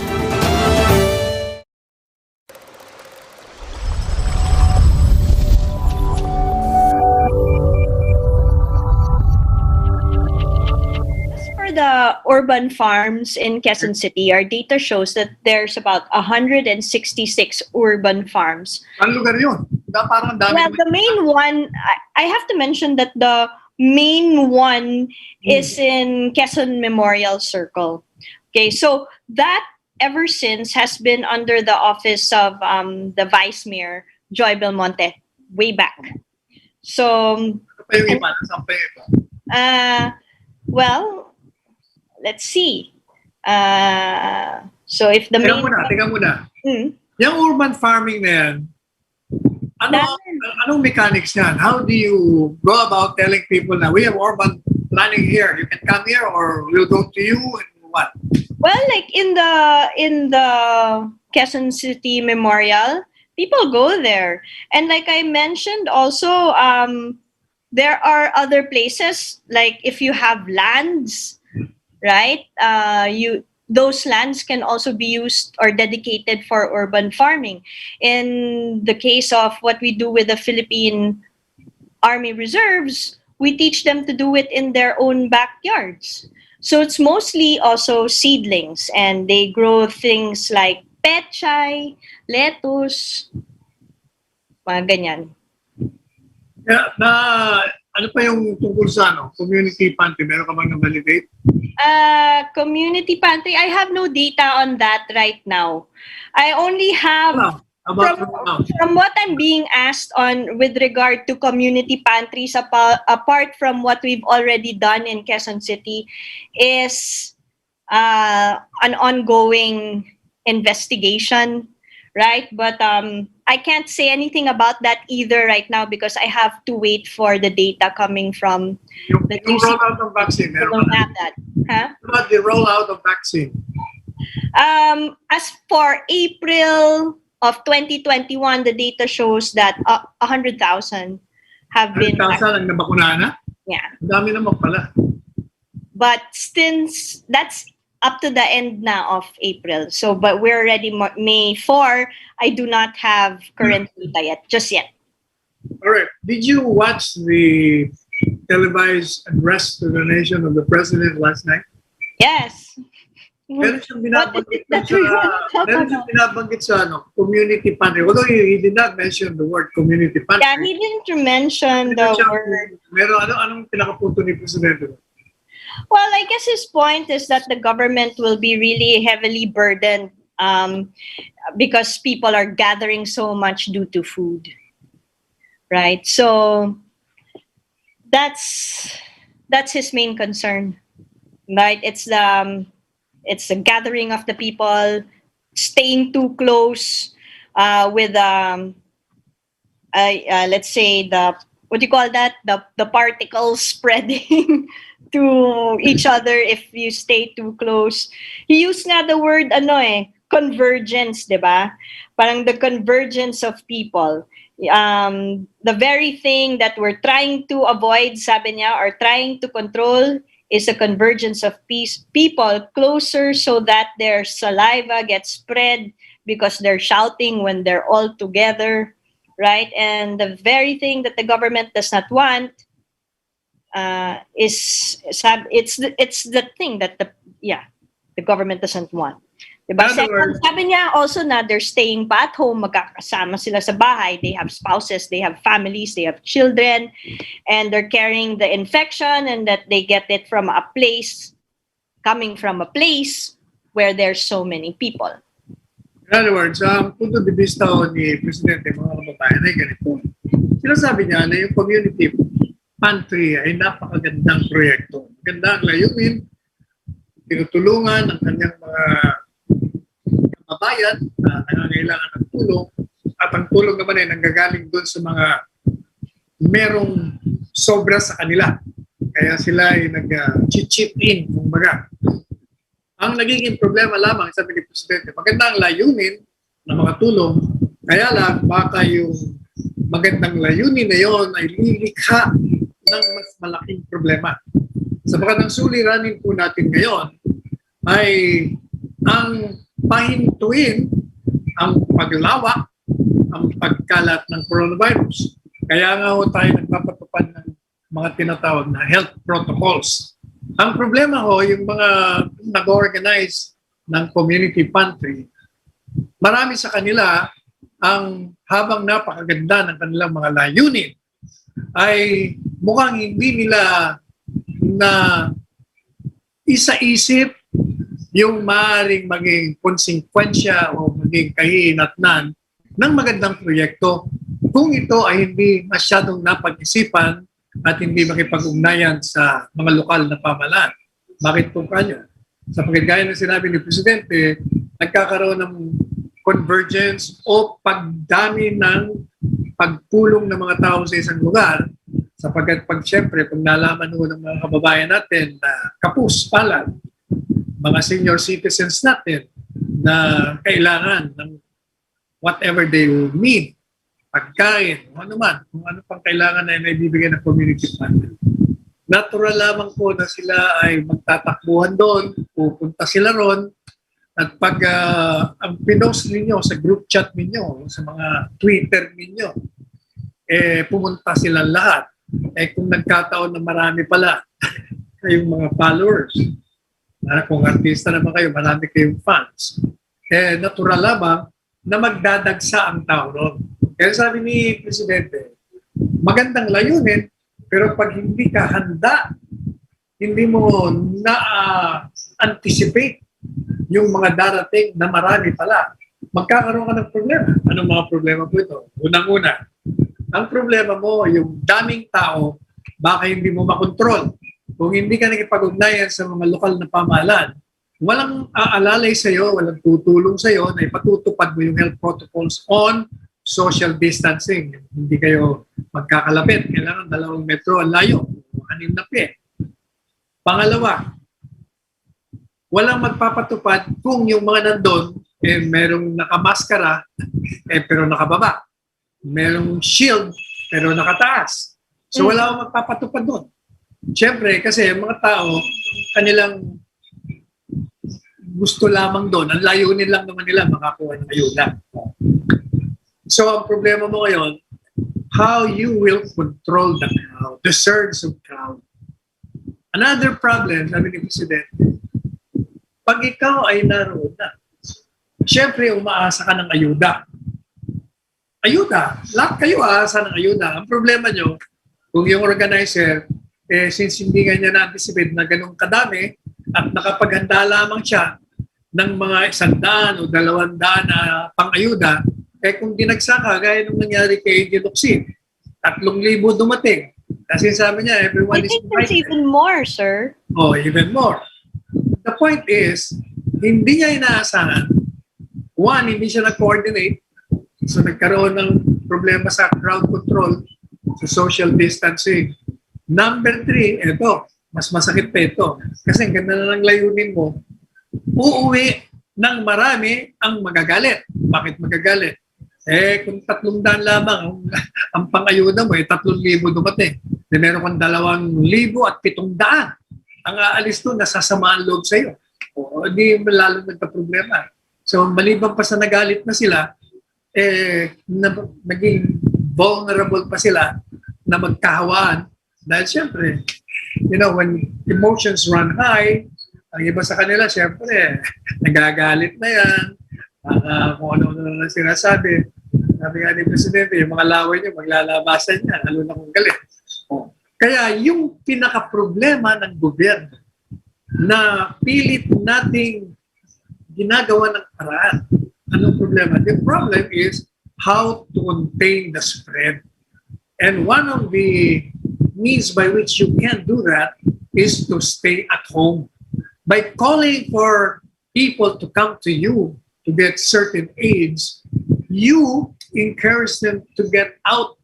The urban farms in Quezon City, our data shows that there's about 166 urban farms. Ang lugar yun? Parang dami. Well, the main one, I have to mention that the main one is in Quezon Memorial Circle. Okay, so that ever since has been under the office of the Vice Mayor, Joy Belmonte, way back. So, Ano pa yung iba? Nasaan pa yung iba? well, let's see. So if the Teka main... muna. Yung urban farming na yan, anong mechanics niyan? How do you go about telling people na we have urban planning here, you can come here or we'll go to you and what? Well, like in the Quezon City Memorial, people go there. And like I mentioned also, there are other places, like if you have lands, right? Those lands can also be used or dedicated for urban farming. In the case of what we do with the Philippine Army Reserves, we teach them to do it in their own backyards. So it's mostly also seedlings, and they grow things like pechay, lettuce, mga ganyan. Ano pa yung tungkol sa community pantry? Meron ka bang na-validate? Community pantry, I have no data on that right now. I only have, from what I'm being asked on with regard to community pantries, apart from what we've already done in Quezon City, is an ongoing investigation, right? But I can't say anything about that either right now because I have to wait for the data coming from the Yung rollout of vaccine. I don't have that. Huh? About the rollout of vaccine? As for April of 2021, the data shows that 100,000 have been 100,000 ang nabakunahan na? yeah. Ang dami naman pala. But since that's up to the end now of April, so but we're already May 4, I do not have current data yet, just yet. All right. Did you watch the televised address to the nation of the president last night? Yes. Meron siyang What is binabanggit it that sa, we want to talk meron siyang binabanggit sa community pantry. Although he did not mention the word community pantry. Yeah, he didn't mention the word. Meron, anong pinakapunto ni Presidente? Well, I guess his point is that the government will be really heavily burdened because people are gathering so much due to food, right? So that's his main concern, right? It's the gathering of the people, staying too close with let's say what do you call that? The particles spreading to each other if you stay too close. He used nga the word convergence, diba? Parang the convergence of people. The very thing that we're trying to avoid, sabi niya, or trying to control is a convergence of people closer so that their saliva gets spread because they're shouting when they're all together, right? And the very thing that the government does not want it's the thing that the government doesn't want. Diba? Second, sabi niya also na they're staying pa at home, magkakasama sila sa bahay. They have spouses, they have families, they have children, and they're carrying the infection, and that they get it from a place, coming from a place where there's so many people. In other words, ang punto de vista ni Presidente, mga kababayan, ay ganito. Sinasabi niya na yung community pantry ay napakagandang proyekto. Maganda ang layunin, tinutulungan ang kanyang mga kababayan na nangangailangan ng tulong, at ang tulong naman ay nanggagaling doon sa mga merong sobra sa kanila. Kaya sila ay nag-chip in, kumbaga. Ang nagiging problema lamang, sabi ni Presidente, maganda ang layunin ng mga tulong, kaya lang baka yung magandang layunin na yon ay lilikha ng mas malaking problema. Sapagat ang suliranin po natin ngayon ay ang pahintuin ang paglawak, ang pagkalat ng coronavirus. Kaya nga ho tayo nagpapatupad ng mga tinatawag na health protocols. Ang problema ho, yung mga nag-organize ng community pantry, marami sa kanila ang habang napakaganda ng kanilang mga layunin, ay mukhang hindi nila na isa-isip yung maaaring maging konsekwensya o maging kahihinatnan ng magandang proyekto kung ito ay hindi masyadong napag-isipan at hindi makipag-ugnayan sa mga lokal na pamahalaan. Bakit po kanyo? Sa pagkagaya ng sinabi ni Presidente, nagkakaroon ng convergence o pagdami ng pagpulong ng mga tao sa isang lugar, sapagkat siyempre, pag nalaman ng mga kababayan natin na kapus, palad, mga senior citizens natin na kailangan ng whatever they will need, pagkain, kung ano pang kailangan na naibibigay ng community fund. Natural lamang po na sila ay magtatakbuhan doon, pupunta sila ron, at pag ang pinost ninyo sa group chat ninyo, sa mga Twitter ninyo, pumunta silang lahat. Kung nagkataon na marami pala kayong mga followers, kung artista naman kayo, marami kayong fans, natural lamang na magdadagsa ang tao ron. Kaya sabi ni Presidente, magandang layunin, pero pag hindi ka handa, hindi mo na-anticipate yung mga darating na marami pala, magkakaroon ka ng problema. Anong mga problema po ito? Unang-una, ang problema mo, yung daming tao, baka hindi mo makontrol. Kung hindi ka nakipag-ugnayan sa mga lokal na pamahalaan, walang aalalay sa'yo, walang tutulong sa'yo na ipatutupad mo yung health protocols on social distancing. Hindi kayo magkakalapit. Kailangan 2 metro ang layo, 6 na pie. Pangalawa, walang magpapatupad kung yung mga nandun o merong nakamaskara, pero nakababa. Merong shield, pero nakataas. So wala akong magpapatupad doon. Siyempre, kasi mga tao, kanilang gusto lamang doon. Ang layunin lang naman nila makakuha ng ayuda. So ang problema mo ngayon, how you will control the crowd, the surge of crowd. Another problem, sabi ni Presidente, pag ikaw ay naroon na, siyempre umaasa ka ng ayuda. Ayuda. Lahat kayo aasa ng ayuda. Ang problema nyo, kung yung organizer, since hindi nga niya na-anticipate na ganun kadami at nakapaghanda lamang siya ng mga 100 o 200 na pang-ayuda, kung dinagsaka, gaya nung nangyari kay Giloxin, 3,000 dumating. Kasi sabi niya, everyone I is think there's even more, sir. Oh, even more. The point is, hindi niya inaasahan. One, hindi siya nag-coordinate. So nagkaroon ng problema sa crowd control, sa social distancing. Number 3, ito, mas masakit pa ito. Kasi ang ganda na ng layunin mo, uuwi ng marami ang magagalit. Bakit magagalit? Kung 300 lamang ang pang-ayuda mo, 3,000 dumating. Meron kang 2,700. Ang aalis doon, nasasamaan loob sa'yo. O, hindi lalo nagka-problema. So, maliban pa sa nagalit na sila, naging vulnerable pa sila na magkahawaan. Dahil siyempre, when emotions run high, ang iba sa kanila, siyempre, nagagalit na yan. Kung ano-ano na sinasabi. Sabi nga ni Presidente, yung mga laway niya, maglalabasan niya, lalo na kung galit. Kaya yung pinaka-problema ng gobyerno na pilit nating ginagawa ng paraan. Anong problema? The problem is how to contain the spread. And one of the means by which you can do that is to stay at home. By calling for people to come to you to get certain aids, you encourage them to get out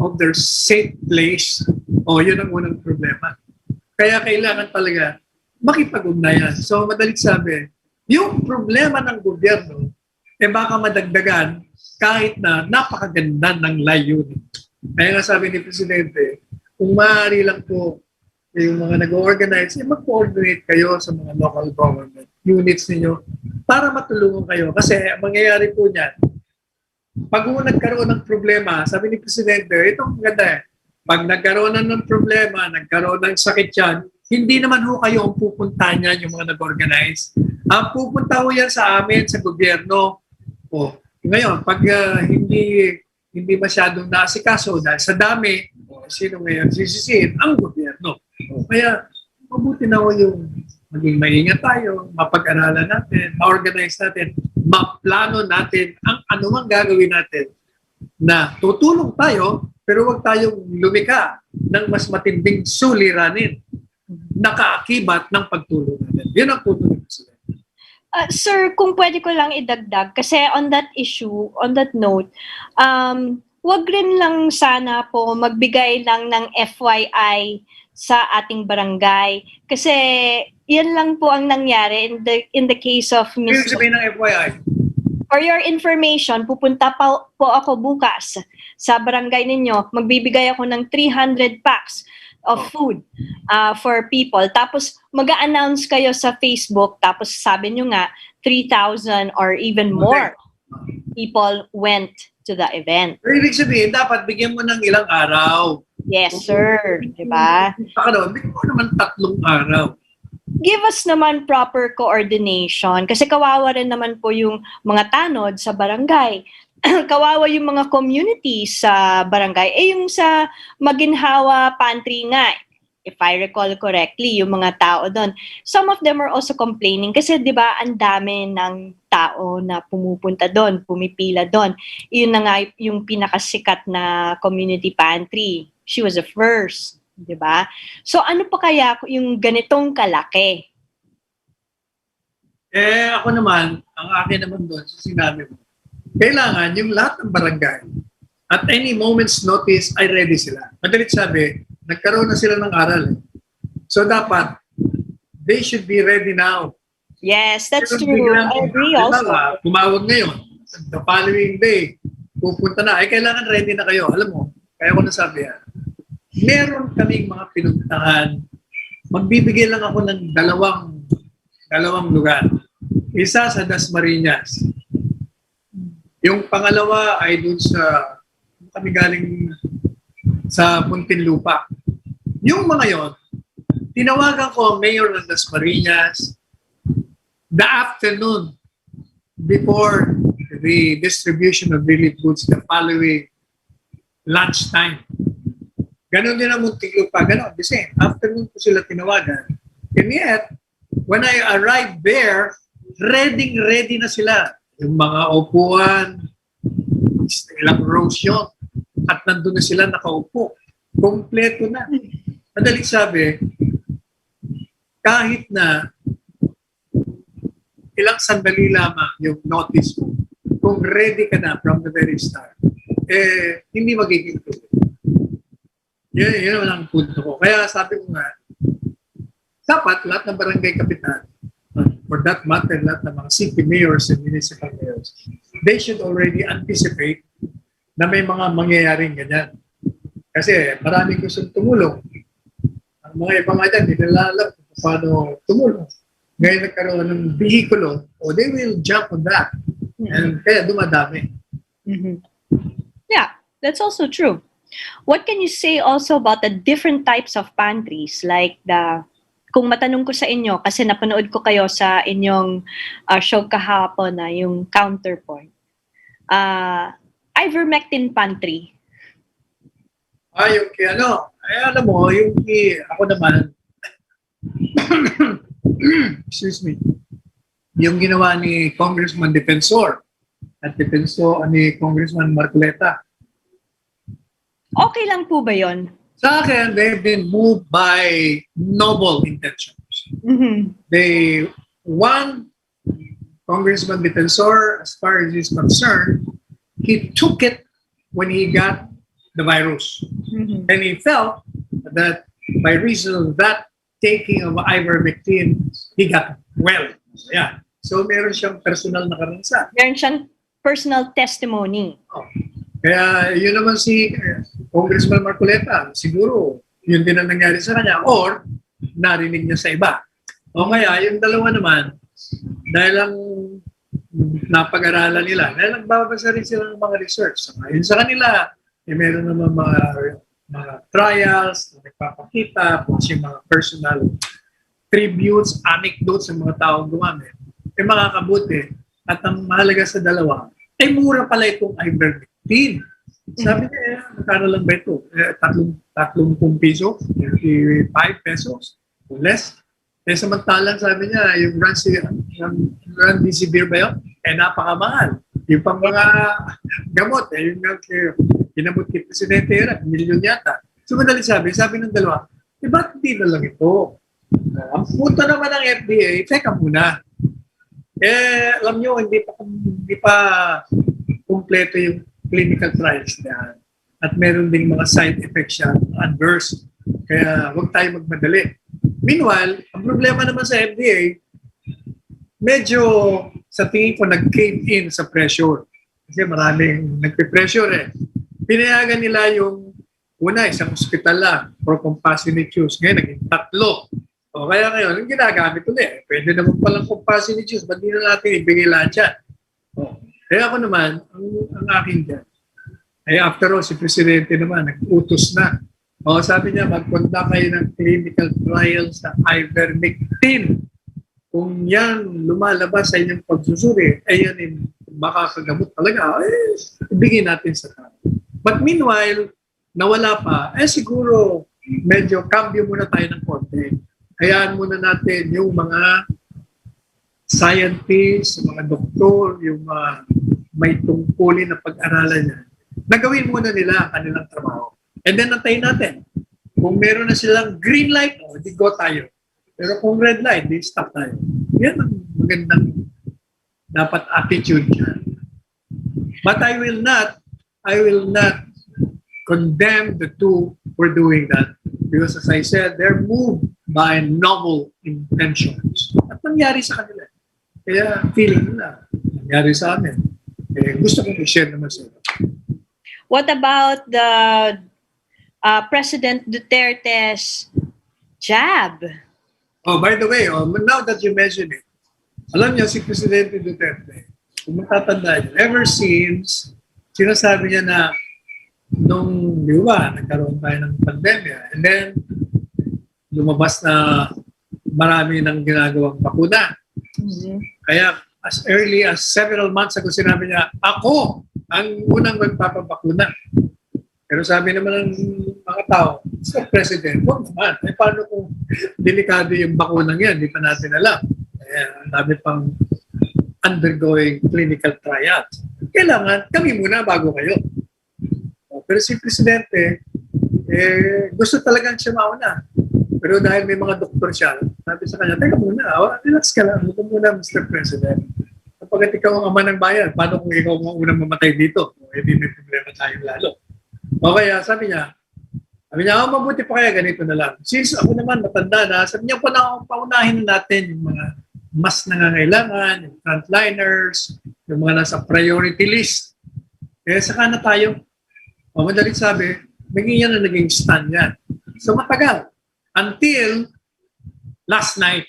of their safe place. Yun ang unang problema. Kaya kailangan talaga makipag-ugnayan. So, madalit sabi, yung problema ng gobyerno, baka madagdagan kahit na napakaganda ng layunin. Kaya nga sabi ni Presidente, kung maaari lang po yung mga nag-organize, mag-coordinate kayo sa mga local government units ninyo para matulungan kayo. Kasi ang mangyayari po niyan, pag nagkaroon ng problema, sabi ni Presidente, itong maganda pag nagkaroon na ng problema, nagkaroon ng sakit yan, hindi naman ho kayo ang pupunta niyan yung mga nag-organize. Ang pupunta ho yan sa amin, sa gobyerno. Ngayon, pag hindi masyadong naasikaso dahil sa dami, sino ngayon sisisihin? Ang gobyerno. Kaya, mabuti na ho yung maging maingat tayo, mapag-aralan natin, ma-organize natin, ma-plano natin ang anumang gagawin natin na tutulong tayo, pero huwag tayong lumika ng mas matinding suliranin na kaakibat ng pagtulong natin. Yun ang puto ng Presidente. Sir, kung pwede ko lang idagdag, kasi on that issue, on that note, wag rin lang sana po magbigay lang ng FYI sa ating barangay. Kasi yan lang po ang nangyari in the case of Yung sabihin ng FYI. For your information, pupunta po ako bukas sa barangay ninyo. Magbibigay ako ng 300 packs of food for people. Tapos mag-a-announce kayo sa Facebook. Tapos sabi nyo nga, 3,000 or even more people went to the event. Pero ibig sabihin, dapat bigyan mo ng ilang araw. Yes, sir. Diba? Bigyan mo naman 3 araw. Give us naman proper coordination kasi kawawa rin naman po yung mga tanod sa barangay. Kawawa yung mga community sa barangay. Yung sa Maginhawa Pantry nga, if I recall correctly, yung mga tao doon, some of them are also complaining kasi 'di ba ang dami ng tao na pumupunta doon, pumipila doon. Yun na nga yung pinakasikat na community pantry. She was the first. Diba? So ano pa kaya yung ganitong kalaki? Ako naman, ang akin naman doon, sinabi mo, kailangan yung lahat ng barangay, at any moment's notice, ay ready sila. Madalit sabi, nagkaroon na sila ng aral. So dapat, they should be ready now. Yes, that's Pero true. biglang, I agree halimbawa, also. tumawag ngayon, the following day, pupunta na, ay kailangan ready na kayo. Alam mo, kaya ko nasabi yan. Meron kaming mga pinuntahan. Magbibigay lang ako ng dalawang lugar. Isa sa Dasmariñas. Yung pangalawa ay dun sa, kami galing sa Muntinlupa. Yung mga yon, tinawagan ko ang mayor ng Dasmariñas the afternoon before the distribution of relief goods the following lunchtime. Ganon din ang Muntinlupa. Ganon, the same. Afternoon ko sila tinawagan. And yet, when I arrived there, ready na sila. Yung mga upuan, ilang rows yun. At nandun na sila nakaupo. Kompleto na. Madaling sabi, kahit na ilang sandali lamang yung notice mo, kung ready ka na from the very start, hindi magiging tuloy. Yun ang punto ko. Kaya sabi ko nga, dapat lahat ng barangay kapitan, for that matter, lahat ng mga city mayors and municipal mayors, they should already anticipate na may mga mangyayaring ganyan. Kasi maraming gustong tumulong. Ang mga ibang nga dyan, hindi nila alam kung paano tumulong. Ngayon nagkaroon ng vehikulo, they will jump on that. And kaya dumadami. Mm-hmm. Yeah, that's also true. What can you say also about the different types of pantries? Like kung matanong ko sa inyo, kasi napanood ko kayo sa inyong show kahapon na yung counterpoint. Ivermectin pantry. Yung alam mo, ako naman, excuse me, yung ginawa ni Congressman Defensor at ni Congressman Marcoleta. Okay lang po ba yon? Sa akin, they've been moved by noble intentions. Mm-hmm. Congressman Defensor, as far as he's concerned, he took it when he got the virus. Mm-hmm. And he felt that by reason of that taking of ivermectin, he got well. Yeah. So meron siyang personal na karanasan. Meron siyang personal testimony. Oh. Kaya yun naman si Congressman Marcoleta, siguro yun din ang nangyari sa kanya or narinig niya sa iba. O kaya yung dalawa naman, dahil ang napag-aralan nila, dahil nagbabasa rin sila ng mga research. Yun sa kanila, meron naman mga trials na nagpapakita, plus yung mga personal tributes, anecdotes ng mga taong gumamit. Makakabuti. At ang mahalaga sa dalawa, ay mura pala itong ivermectin. Sabi niya, magkano lang ba ito? 30 piso? 35 pesos? O less? Samantalang sabi niya, yung Remdesivir ba yun? Napakamahal. Yung pang mga gamot, yung ginamot kay Presidente yun, milyon yata. So madali sabi ng dalawa, ba't hindi na lang ito? Ang punto naman ng FDA, teka muna. Alam nyo, hindi pa kumpleto yung clinical trials niya. At meron ding mga side effects siya, adverse. Kaya huwag tayo magmadali. Meanwhile, ang problema naman sa FDA, medyo sa tingin ko nag-cave in sa pressure. Kasi maraming nagpe-pressure Pinayagan nila yung una, isang hospital lang, for compassionate use. Ngayon, naging 3. O kaya ngayon, yung ginagamit ulit. Pwede naman palang compassionate use. Ba't di na natin ibigay lahat yan? Kaya ako naman, ang akin dyan, ay after all, si Presidente naman, nag-utos na. Sabi niya, mag-conduct kayo ng clinical trials sa ivermectin. Kung yan lumalabas sa inyong pagsusuri, yan yung makakagamot talaga, ibigay natin sa tao. But meanwhile, nawala pa, siguro medyo cambio muna tayo ng konti. Hayaan muna natin yung mga scientists, mga doktor, yung may tungkulin na pag-aralan niya. Nagawin muna nila ang kanilang trabaho. And then nantayin natin. Kung meron na silang green light, di go tayo. Pero kung red light, di stop tayo. Yan ang magandang dapat attitude niya. But I will not condemn the two for doing that. Because as I said, they're moved by noble intentions. At nangyari sa kanila. Kaya feeling nila, nangyari sa amin. Gusto kong i-share naman sa inyo. What about the President Duterte's jab? Oh, by the way, now that you mention it, alam niyo si Presidente Duterte, kung matatandaan niyo, ever since, sinasabi niya na nung, di ba, nagkaroon tayo ng pandemya, and then, lumabas na marami ng ginagawang bakuna. Kaya, as early as several months ago, sinabi niya, ako ang unang magpapabakuna. Pero sabi naman ng mga tao, Mr. President, huwag naman. Paano kung delikado yung bakunang yan? Hindi pa natin alam. Ang dami pang undergoing clinical trials. Kailangan kami muna bago kayo. Pero si Presidente, gusto talagang siya mauna. Pero dahil may mga doktor siya, sabi sa kanya, teka muna, relax ka lang. Huwag muna, Mr. President. Kapag ikaw ang ama ng bayan, paano kung ikaw ang unang mamatay dito? Hindi may problema tayo lalo. O kaya sabi niya, mabuti pa kaya ganito na lang. Since ako naman matanda na, sabi niya, paunahin natin yung mga mas nangangailangan, yung frontliners, yung mga nasa priority list. Saka na tayo. Madalit sabi, maging yan na naging stand yan. So matagal. Until last night,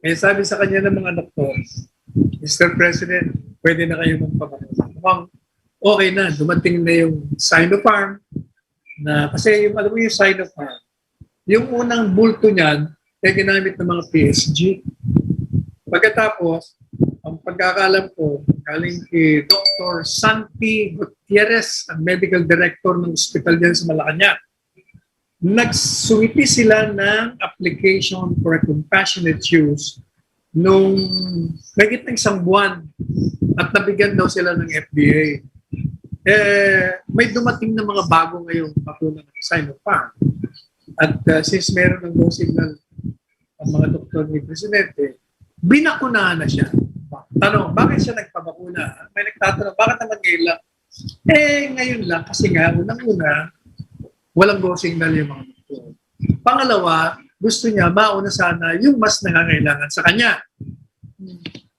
sabi sa kanya ng mga doktor, Mr. President, pwede na kayo magpapakita. Mukhang okay na, dumating na yung Sinopharm, na, kasi yung, alam mo yung Sinopharm, yung unang bulto niyan, ginamit ng mga PSG. Pagkatapos, ang pagkakalam ko, galing kay Dr. Santi Gutierrez, ang medical director ng hospital dyan sa Malacanang. Nagsumiti sila ng application for compassionate use nung nagit ng isang buwan at nabigyan daw sila ng FDA. May dumating na mga bago ngayong bakuna ng Sinopharm. At since meron ng go signal ang mga doktor ni Presidente, binakunahan na siya. Tanong, bakit siya nagpabakuna? May nagtatanong, bakit naman ngayon lang? Ngayon lang kasi nga, unang-una, walang go signal yung mga doktor. Pangalawa, gusto niya mauna sana yung mas nangangailangan sa kanya.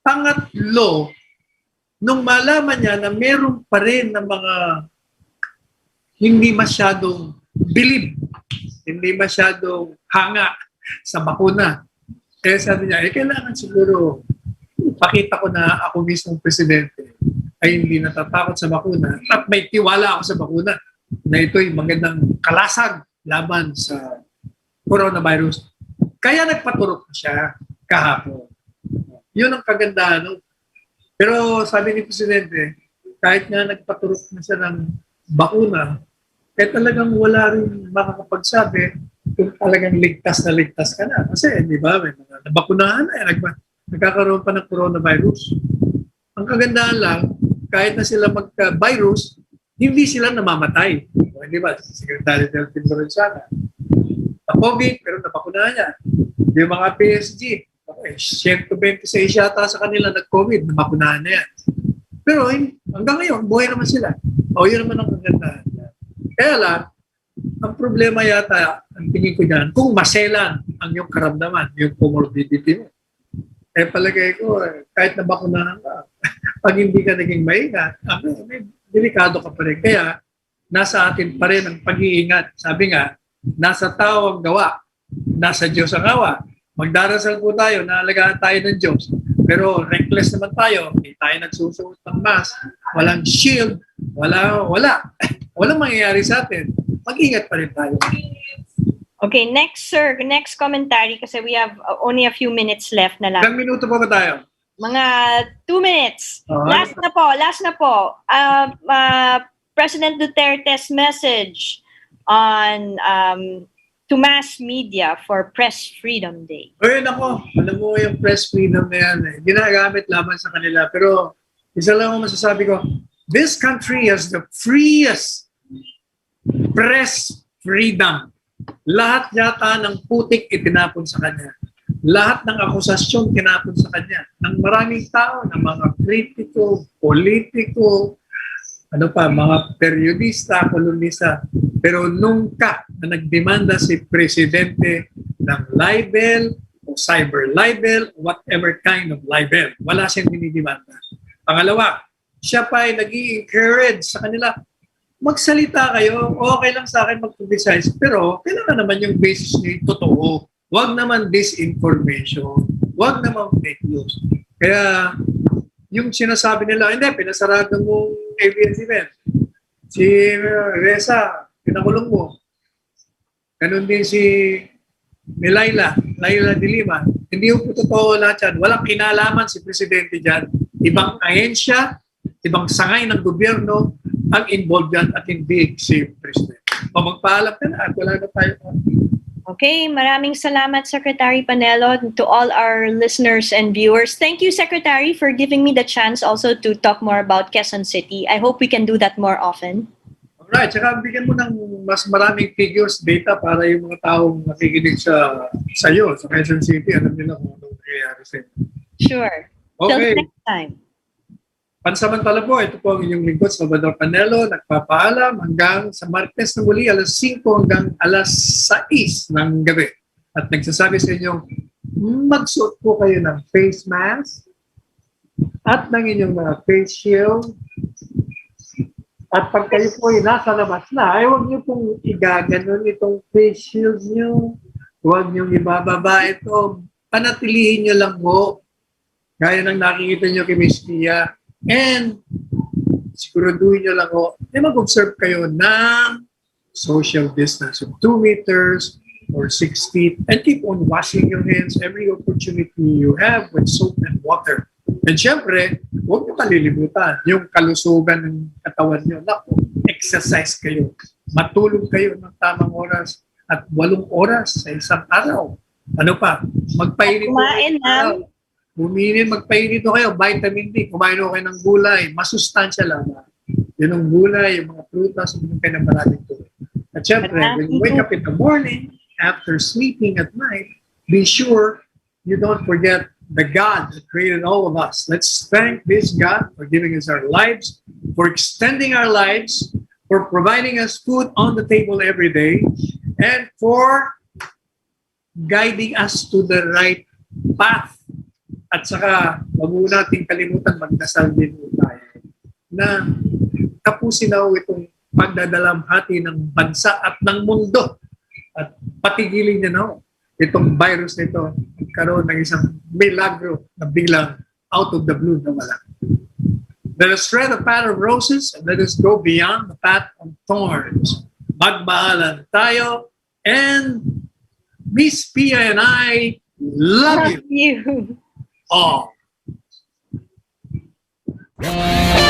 Pangatlo, nung malaman niya na meron pa rin ng mga hindi masyadong bilib, hindi masyadong hanga sa bakuna, kaya sabi niya, kailangan siguro pakita ko na ako mismong presidente ay hindi natatakot sa bakuna at may tiwala ako sa bakuna na ito'y magandang kalasag laban sa coronavirus. Kaya nagpaturok siya kahapon. Yun ang kagandahan. No? Pero sabi ni Presidente, kahit nga nagpaturok na siya ng bakuna, talagang wala rin makakapagsabi kung talagang ligtas ka na. Kasi, di ba, may mga nabakunahan na, nagkakaroon pa ng coronavirus. Ang kagandahan lang, kahit na sila magka-virus, hindi sila namamatay. O, di ba, si Secretary del Lorenzo na COVID, pero nabakunahan niya. Yung mga PSG, 126 yata sa kanila nag-COVID, nabakunahan na yan. Pero hanggang ngayon, buhay naman sila. O, yun naman ang kagandahan. Kaya lang, ang problema yata, ang tingin ko dyan, kung maselan ang iyong karamdaman, yung comorbidity mo. Palagay ko, kahit nabakunahan ka, pag hindi ka naging maingat, may delikado ka pa rin. Kaya, nasa atin pa rin ang pag-iingat. Sabi nga, nasa tao ang gawa, nasa Diyos ang awa. Magdarasal po tayo, naalagaan tayo ng Diyos. Pero reckless naman tayo, hindi tayo nagsusuot ng mask, walang shield, walang mangyayari sa atin. Mag-ingat pa rin tayo. Okay, next sir, next commentary kasi we have only a few minutes left na lang. Ilang minuto pa ba tayo? Mga 2 minutes. Last na po. President Duterte's message on to mass media for Press Freedom Day. Ayun ako, alam mo yung press freedom na yan, ginagamit laban sa kanila. Pero isa lang ang masasabi ko, this country has the freest press freedom. Lahat yata ng putik itinapon sa kanya. Lahat ng akusasyon tinapon sa kanya. Ng maraming tao, ng mga kritiko, politiko, mga periodista, kolumnista. Pero nung na nagdemanda si Presidente ng libel o o cyber libel, whatever kind of libel. Wala siyang dinidimanda. Pangalawa, siya pa ay nag-i-encourage sa kanila, magsalita kayo, okay lang sa akin mag-criticize, pero kailangan naman yung basis niyo yung totoo. Huwag naman disinformation. Huwag naman fake news. Kaya, yung sinasabi nila, hindi, pinasarado mong ABS-CBN. Si Reza, pinakulong mo. Ganun din si Laila de Lima. Hindi po totoo lahat yan. Walang kinalaman si Presidente dyan. Ibang ahensya, ibang sangay ng gobyerno ang involved dyan at hindi si President. O magpaalam ka na at wala na tayo. Okay, maraming salamat, Secretary Panelo, to all our listeners and viewers. Thank you, Secretary, for giving me the chance also to talk more about Quezon City. I hope we can do that more often. Alright, saka bigyan mo ng mas maraming figures, data para yung mga taong nakikinig sa iyo, sa Quezon City, alam nila kung anong nangyayari sa inyo. Sure. Till Okay. next time. Pansamantala po, ito po ang inyong lingkod, Salvador Panelo, nagpapaalam hanggang sa Martes na muli, alas 5 hanggang alas 6 ng gabi. At nagsasabi sa inyo, magsuot po kayo ng face mask at ng inyong mga face shield. At pag kayo po ay nasa labas na, ay huwag niyo pong igaganon itong face shield niyo. Huwag niyo ibababa ito. Panatilihin niyo lang po. Gaya ng nakikita niyo kay Miss PIA. And siguraduhin nyo lang po, mag-observe kayo ng social distance of 2 meters or 6 feet and keep on washing your hands every opportunity you have with soap and water. And syempre, huwag nyo kalilimutan yung kalusugan ng katawan nyo. Naku, exercise kayo. Matulog kayo ng tamang oras at 8 oras sa isang araw. Ano pa? Magpainit Kumain ng magpainit kayo, vitamin D, kumain kayo ng gulay, masustansya lang. Yun ang gulay, yung mga prutas, yung kayo ng maraming tubig. At syempre, when you wake up in the morning, after sleeping at night, be sure you don't forget the God that created all of us. Let's thank this God for giving us our lives, for extending our lives, for providing us food on the table every day, and for guiding us to the right path. At saka, wag mo nating kalimutan, magdasal din po tayo na tapusin na itong pagdadalamhati ng bansa at ng mundo. At patigilin niya na itong virus nito magkaroon ng isang milagro na biglang out of the blue na wala. Let us tread the path of roses and let us go beyond the path of thorns. Magmahalan tayo, and Miss Pia and I love you. you. all.